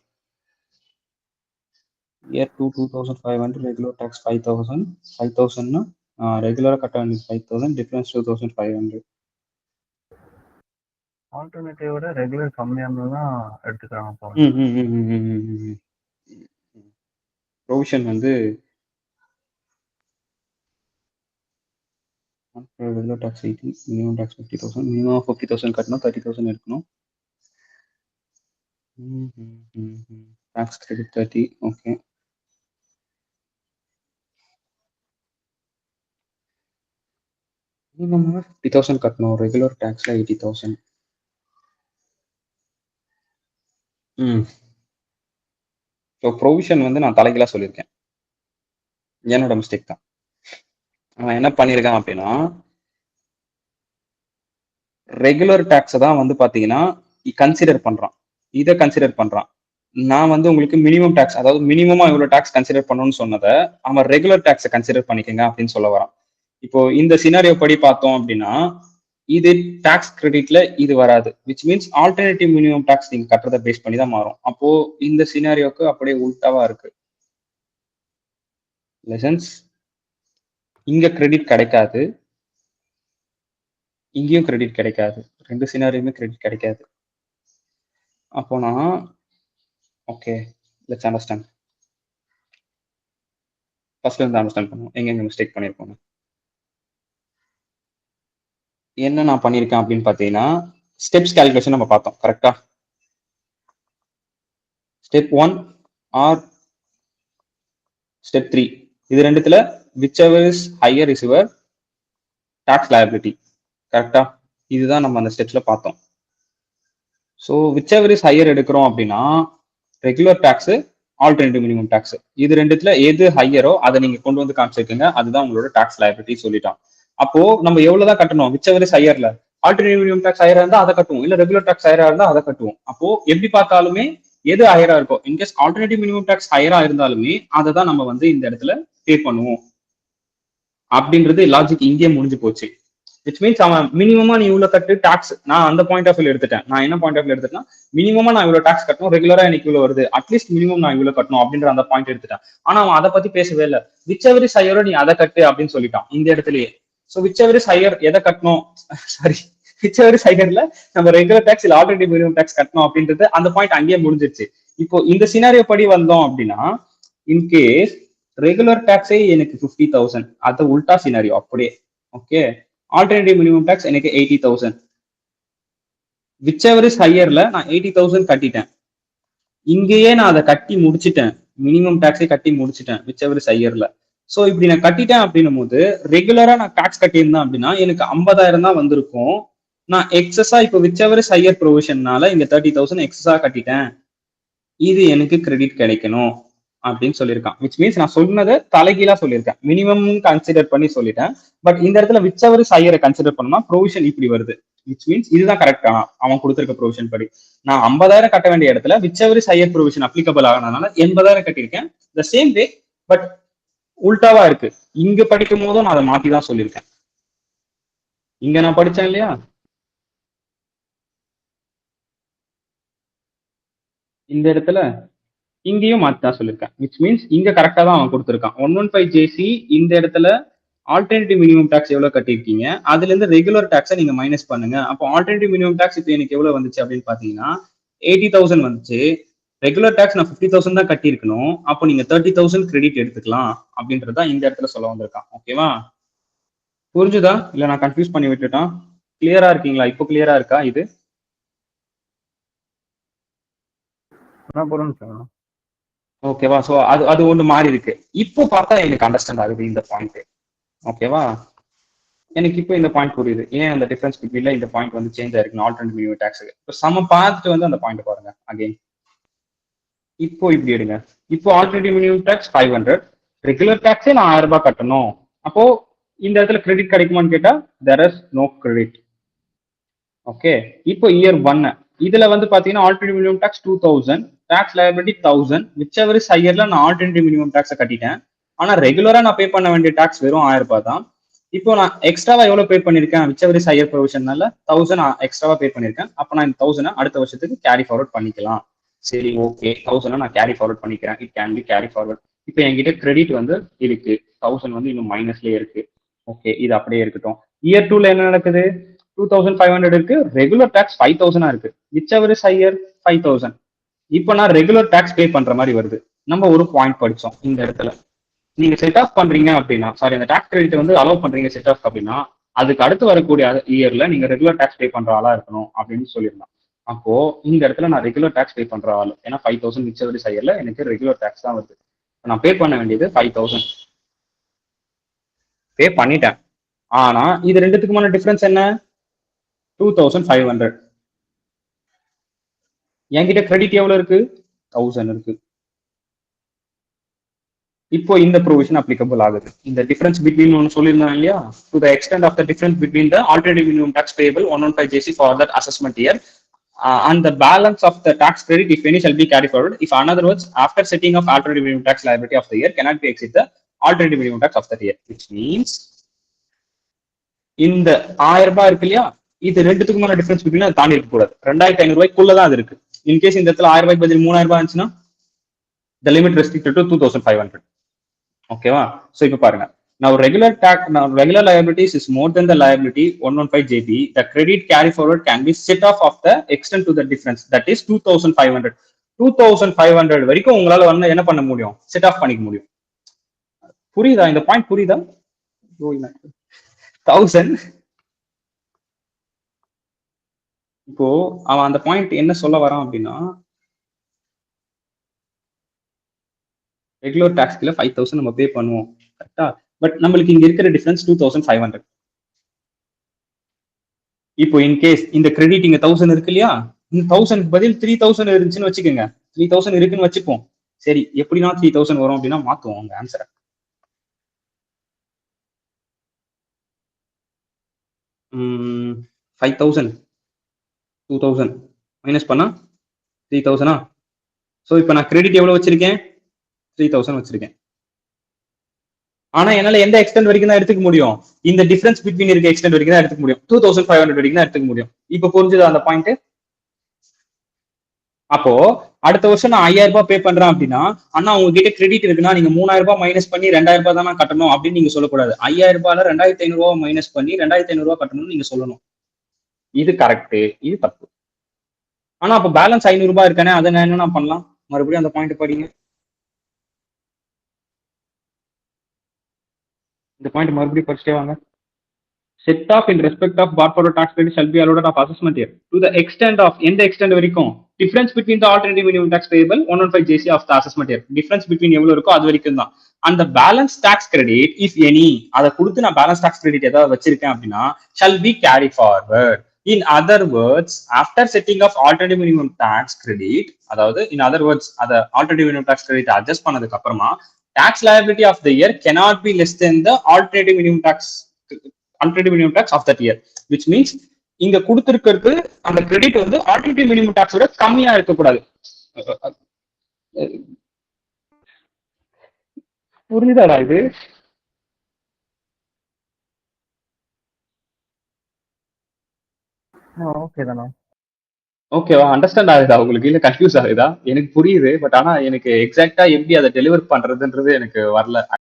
Year 2 2500, regular tax 5000. 5000 ரெகுலரா கட்ட வேண்டியது 5000, டிஃபரன்ஸ் 2500. ஆல்டர்னேட்டிவோட ரெகுலர் கம்மியா இருந்ததுதான் எடுத்துக்கிறாங்க. ப்ரொவிஷன் வந்து ரெகுலர் டாக்ஸ் 80, மினிமம் டாக்ஸ் 50,000. மினிமம் 50,000 கட்டணும், 30,000 எடுக்கணும். Tax credit 30. ஓகே, மினிமம் 50,000 கட்டணும், ரெகுலர் டாக்ஸ்ல 80,000. ஸோ ப்ரொவிஷன் வந்து நான் தலைகளாக சொல்லியிருக்கேன், என்னோட மிஸ்டேக் தான். அவன் என்ன பண்ணியிருக்கான் அப்படின்னா, ரெகுலர் டாக்ஸை தான் வந்து பார்த்தீங்கன்னா கன்சிடர் பண்ணுறான், இதை கன்சிடர் பண்ணுறான். நான் வந்து உங்களுக்கு மினிமம் டாக்ஸ், அதாவது மினிமமா இவ்வளோ டாக்ஸ் கன்சிடர் பண்ணணும்னு சொன்னதை அவன் ரெகுலர் டாக்ஸை கன்சிடர் பண்ணிக்கங்க அப்படின்னு சொல்ல வரான். இப்போ இந்த சினாரியோ படி பார்த்தோம் அப்படின்னா இது டாக்ஸ் கிரெடிட்ல இது வராது, which means alternative minimum tax நீங்க கட்டுறதை பேஸ் பண்ணி தான் மாறும். அப்போ இந்த சினாரியோக்கு அப்படியே உல்டாவா இருக்கு. லெசன்ஸ் இங்க கிரெடிட் கிடைக்காது, இங்கேயும் கிரெடிட் கிடைக்காது, ரெண்டு சினாரியுமே கிரெடிட் கிடைக்காது. அப்போ நான் ஓகே, லெட்ஸ் அண்டர்ஸ்டாண்ட். ஃபர்ஸ்ட்ல இருந்து அண்டர்ஸ்டாண்ட் பண்ணுவோம் எங்க மிஸ்டேக் பண்ணியிருக்கோம். என்ன நான் பண்ணியிருக்கேன் அப்படின்னு பார்த்தீங்கன்னா, ஸ்டெப்ஸ் கால்குலேஷன் நம்ம பார்த்தோம் கரெக்டா. ஸ்டெப் 1 ஆர் ஸ்டெப் 3, இது ரெண்டுத்துல whichever is higher is your tax liability. கரெக்டா, இதுதான் நம்ம அந்த ஸ்டெப்ஸ்ல பார்த்தோம். So whichever is higher எடுக்கிறோம் அப்படின்னா regular tax, alternative minimum tax, இது ரெண்டுத்துல எது ஹையரோ அதை நீங்க கொண்டு வந்து காமிச்சிருக்கீங்க, அதுதான் உங்களோட டாக்ஸ் லைபிலிட்டி சொல்லிட்டோம். அப்போ நம்ம எவ்வளவுதான் கட்டணும்? விச் எவர் இஸ் ஹையர்ல ஆல்டர்னேட்டிவ் மினிமம் டேக்ஸ் ஹையரா இருந்தா அதை கட்டுவோம், இல்ல ரெகுலர் டேக்ஸ் ஹையரா இருந்தா அதை கட்டுவோம். அப்போ எப்படி பார்த்தாலுமே எது ஹையரா இருக்கும், இன்கேஸ் ஆல்டர்னேட்டிவ் மினிமம் டேக்ஸ் ஹையரா இருந்தாலுமே அதை தான் நம்ம வந்து இந்த இடத்துல பே பண்ணுவோம் அப்படின்றது லாஜிக் இங்கே முடிஞ்சு போச்சு. விச் மீன்ஸ் அவன் மினிமமா நீ இவ்வளவு கட்டு டாக்ஸ், நான் அந்த பாயிண்ட் ஆஃப் வியூ எடுத்துட்டேன். நான் என்ன பாயிண்ட் ஆஃப் வியூ எடுத்துட்டேன், மினிமமா நான் இவ்வளவு டாக்ஸ் கட்டணும், ரெகுலரா எனக்கு இவ்வளவு வருது, அட்லீஸ்ட் மினிமம் நான் இவ்வளவு கட்டணும் அப்படின்ற அந்த பாயிண்ட் எடுத்துட்டேன். ஆனா அவன் அதை பத்தி பேசவே இல்லை. விச் எவர் இஸ் ஹையரோ நீ அதை கட்டு அப்படின்னு சொல்லிட்டான் இந்த இடத்துலயே. So which ever is higher எதை கட்டணும், சாரி விச் எவர் இஸ் ஹையர்ல நம்ம ரெகுலர் டாக்ஸ் இல்ல ஆல்ரெடி மினிமம் டாக்ஸ் கட்டணும் அப்படின்றது அந்த பாயிண்ட் அங்கேயே முடிஞ்சிருச்சு. இப்போ இந்த சினாரியோ படி வந்தோம் அப்படின்னா, இன்கேஸ் ரெகுலர் டாக்ஸே எனக்கு 50,000, அது உல்டா சினாரியோ அப்படியே. ஓகே, ஆல்டர்னேட்டிவ் மினிமம் டாக்ஸ் எனக்கு 80,000. விச் எவர் இஸ் ஹையர்ல நான் 80,000 கட்டிட்டேன். இங்கேயே நான் அதை கட்டி முடிச்சிட்டேன், மினிமம் டாக்ஸே கட்டி முடிச்சிட்டேன் விச் எவர் இஸ் ஹையர்ல. சோ இப்படி நான் கட்டிட்டேன் அப்படின்னும் போது ரெகுலரா நான் டாக்ஸ் கட்டியிருந்தேன் அப்படின்னா எனக்கு 50,000 தான் வந்திருக்கும். நான் எக்ஸஸா இப்போ விச் எவர் இஸ் ஹையர் ப்ரொவிஷன்னால இங்க 30,000 எக்ஸஸா கட்டிட்டேன், இது எனக்கு கிரெடிட் கிடைக்கணும் அப்படின்னு சொல்லியிருக்கான். விச் மீன்ஸ் நான் சொன்னதை தலைகீழா சொல்லியிருக்கேன், மினிமம் கன்சிடர் பண்ணி சொல்லிட்டேன். பட் இந்த இடத்துல விச் எவர் இஸ் ஹையரை கன்சிடர் பண்ணா ப்ரொவிஷன் இப்படி வருது. விச் மீன்ஸ் இதுதான் கரெக்டான அவன் கொடுத்திருக்க ப்ரொவிஷன் படி. நான் 50,000 கட்ட வேண்டிய இடத்துல whichever is higher provision applicable ஆகனால 80,000 கட்டியிருக்கேன். த சேம் வே பட் உல்டாவா இருக்கு. இங்க படிக்கும் போதும் நான் அதை மாத்தி தான் சொல்லியிருக்கேன். இங்க நான் படிச்சேன் இல்லையா, இந்த இடத்துல இங்கேயும் மாத்தி தான் சொல்லியிருக்கேன். விச் மீன்ஸ் இங்க கரெக்டா தான் அவன் கொடுத்துருக்கான். 115 ஜேசி இந்த இடத்துல ஆல்டர்னேட்டிவ் மினிமம் டாக்ஸ் எவ்வளவு கட்டியிருக்கீங்க, அதுல இருந்து ரெகுலர் டாக்ஸை நீங்க மைனஸ் பண்ணுங்க. அப்போ ஆல்டர்னேட்டிவ் மினிமம் டாக்ஸ் இப்போ எனக்கு எவ்வளவு வந்துச்சு அப்படின்னு பாத்தீங்கன்னா 80,000 வந்துச்சு. ரெகுலர் டாக்ஸ் நான் 50,000 தான் கட்டியிருக்கணும், அப்போ நீங்க 30,000 கிரெடிட் எடுத்துக்கலாம் அப்படின்றதான் இந்த இடத்துல சொல்ல வந்திருக்கான். ஓகேவா, புரிஞ்சுதா இல்ல நான் கன்ஃபியூஸ் பண்ணி விட்டுட்டான்? கிளியரா இருக்கீங்களா? இப்போ கிளியரா இருக்கா இது? ஓகேவா, சோ அது ஒண்ணு மாறி இருக்கு. இப்போ பார்த்தா எனக்கு அண்டர்ஸ்டாண்ட் ஆகுது இந்த பாயிண்ட். ஓகேவா, எனக்கு இப்போ இந்த பாயிண்ட் புரியுது, ஏன் அந்த டிஃபரன்ஸ் பிட்வீன்ல இந்த பாயிண்ட் வந்து சேஞ்ச் ஆயிருக்கு ஆல்டர்னேட்டிவ் மினிமம் டாக்ஸ்க்கு. இப்போ சம பார்த்துட்டு வந்து அந்த பாயிண்ட் பாருங்க அகைன். இப்போ இப்படி எடுங்க, இப்போ ஆல்டர்னேட்டிவ் மினிமம் டாக்ஸ் 500, ரெகுலர் டாக்ஸே நான் 1000 ரூபாய் கட்டணும். அப்போ இந்த இடத்துல கிரெடிட் கிடைக்குமான்னு கேட்டா there is no credit. ஓகே, இப்போ இயர் 1 இதுல வந்து பாத்தீங்கன்னா alternative minimum tax 2000, tax liability 1000. Whichever is ஹையர்ல நான் ஆல்டர்னேட்டிவ் மினிமம் டாக்ஸை கட்டிட்டேன். ஆனா ரெகுலரா நான் பே பண்ண வேண்டிய டாக்ஸ் வெறும் 1000 ரூபாய் தான். இப்போ நான் எக்ஸ்ட்ராவா எவ்வளவு பே பண்ணிருக்கேன், விச் எவர் இஸ் ஹையர் ப்ரொவிஷன்னால 1000 எக்ஸ்ட்ராவா பே பண்ணிருக்கேன். அப்ப நான் இந்த 1000 அடுத்த வருஷத்துக்கு கேரி ஃபார்வர்ட் பண்ணிக்கலாம். சரி, ஓகே, 1000 நான் கேரி ஃபார்வர்ட் பண்ணிக்கிறேன், it can be carry forward. இப்போ என்கிட்ட கிரெடிட் வந்து இருக்கு, 1000 வந்து இன்னும் மைனஸ்லயே இருக்கு. ஓகே, இது அப்படியே இருக்கட்டும். இயர் 2ல என்ன நடக்குது, 2500 இருக்கு, ரெகுலர் டாக்ஸ் 5000 இருக்கு. Which ever is higher 5000. இப்போ நான் ரெகுலர் டாக்ஸ் பே பண்ற மாதிரி வருது. நம்ம ஒரு பாயிண்ட் படிச்சோம் இந்த இடத்துல, நீங்க செட் ஆஃப் பண்றீங்க அப்படின்னா, சாரி அந்த டாக்ஸ் கிரெடிட் வந்து அலோவ் பண்றீங்க செட் ஆஃப் அப்படின்னா, அதுக்கு அடுத்து வரக்கூடிய இயர்ல நீங்க ரெகுலர் டாக்ஸ் பே பண்ற ஆளா இருக்கணும் அப்படின்னு சொல்லியிருந்தான். அப்போ இந்த இடத்துல நான் ரெகுலர் டாக்ஸ் பே பண்ற ஆள், ஏன்னா 5000 விச் எவர் இஸ் ஹையர்ல எனக்கு ரெகுலர் டாக்ஸ் தான் வருது. நான் பே பண்ண வேண்டியது 5000 பே பண்ணிட்டேன். ஆனா இது ரெண்டுத்துக்குமான டிஃபரன்ஸ் என்ன, 2500. என்கிட்ட கிரெடிட் எவ்வளவு இருக்கு, 1000 இருக்கு. இப்போ இந்த ப்ரொவிஷன் அப்ளிகபிள் ஆகுது. இந்த டிஃபரன்ஸ் பிட்வீன் ஒன்னு சொல்லியிருந்தேன் இல்லையா, to the extent of the difference between the alternative minimum tax payable 115 JC for that assessment year and the balance of the tax credit if any shall be carried forward. If in other words after setting of alternative minimum tax liability of the year cannot be exceed the alternative minimum tax of the year, which means இந்த 1000 ரூபாய் இருக்கு இல்லையா, இது ரெண்டுத்துக்குமான difference between அது தாண்டி இருக்க கூடாது. 2500 ரூபாய்க்குள்ளதான் அது இருக்கு. இன்கேஸ் இந்த இடத்துல 1000 ரூபாய்க்கு பதில் 3000 ரூபாய் இருந்துச்சுன்னா the limit restricted to 2500. ஓகேவா, சோ இப்போ பாருங்க, now regular liabilities is more than the liability 115 JB. The credit carry forward can be set off of the extent to the difference, that is 2500. 2500 வரைக்கும் உங்களால வந்து என்ன பண்ண முடியும், செட் ஆஃப் பண்ணிக்க முடியும். புரியுதா இந்த பாயிண்ட், புரியுதா? 1000 இப்போ அவன் அந்த பாயிண்ட் என்ன சொல்ல வரான் அப்படின்னா, ரெகுலர் டாக்ஸ்ல 5000 நம்ம பே பண்ணுவோம் கரெக்டா, பட் நம்மளுக்கு இங்க இருக்கிற டிஃபரன்ஸ் 2500. இப்போ இன் கேஸ் இந்த கிரெடிட் இங்க 1000 இருக்கு இல்லையா, இந்த 1000 பதில் 3000 இருந்துச்சுன்னு வச்சுக்கோங்க. 3000 இருக்குன்னு வச்சுப்போம். சரி எப்படின்னா 3000 வரும் அப்படின்னா மாத்துவோம் உங்க ஆன்சரை. 5000 2000 மைனஸ் பண்ணா 3000. ஸோ இப்போ நான் கிரெடிட் எவ்வளவு வச்சிருக்கேன்? 3000 வச்சிருக்கேன். ஆனா என்னால எந்த எக்ஸ்டென்ட் வரைக்கும் தான் எடுத்துக்க முடியும்? இந்த டிஃபரன்ஸ் பிட்வீன் இருக்க எக்ஸ்டென்ட் வரைக்கும் தான் எடுத்துக்க முடியும். 2500 வரைக்கும் தான் எடுத்துக்க முடியும். இப்போ புரிஞ்சுதா அந்த பாயிண்ட்? அப்போ அடுத்த வருஷம் நான் 5000 ரூபாய் பே பண்றேன் அப்படின்னா, அண்ணா உங்ககிட்ட கிரெடிட் இருக்குன்னா நீங்க 3000 ரூபாய் மைனஸ் பண்ணி 2000 ரூபாய் தான் கட்டணும் அப்படின்னு நீங்க சொல்லக்கூடாது. 5000 ரூபாயில 2500 ரூபாய் மைனஸ் பண்ணி 2500 ரூபாய் கட்டணும்னு நீங்க சொல்லணும். இது கரெக்ட், இது தப்பு. ஆனா அப்ப பேலன்ஸ் 500 ரூபாய் இருக்கானே, அதை நான் என்ன பண்ணலாம்? மறுபடியும் அந்த பாயிண்ட் படிங்க. இந்த பாயிண்ட் மறுபடியும் படிச்சுட்டே வாங்க. Set off in respect of bought forward tax credit shall be allowed of assessment year to the extent of எந்த எக்ஸ்டென்ட் வரைக்கும் difference between the alternative minimum tax payable 115 JC of the assessment year difference between எவ்வளவு இருக்கோ அது வரைக்கும் தான். அந்த balance tax credit if any அதை கொடுத்து நான் பேலன்ஸ் டாக்ஸ் கிரெடிட் ஏதாவது வச்சிருக்கேன் அப்படின்னா shall be carry forward. In other words, after setting of alternative minimum tax credit, அதாவது in other words அதை alternative minimum tax credit adjust பண்ணதுக்கு அப்புறமா tax liability of the year cannot be less than the alternative minimum tax of that year, which means இங்க கொடுத்திருக்கிறது அந்த credit வந்து alternative minimum tax விட கம்மியா இருக்கக்கூடாது. புரியுதாடா இது? ஓகே தானா? ஓகேவா? அண்டர்ஸ்டாண்ட் ஆகுதா உங்களுக்கு? இல்ல கன்ஃபியூஸ் ஆகுதா? எனக்கு புரியுது, பட் ஆனா எனக்கு எக்ஸாக்டா எப்படி அதை டெலிவர் பண்றதுன்றது எனக்கு வரல.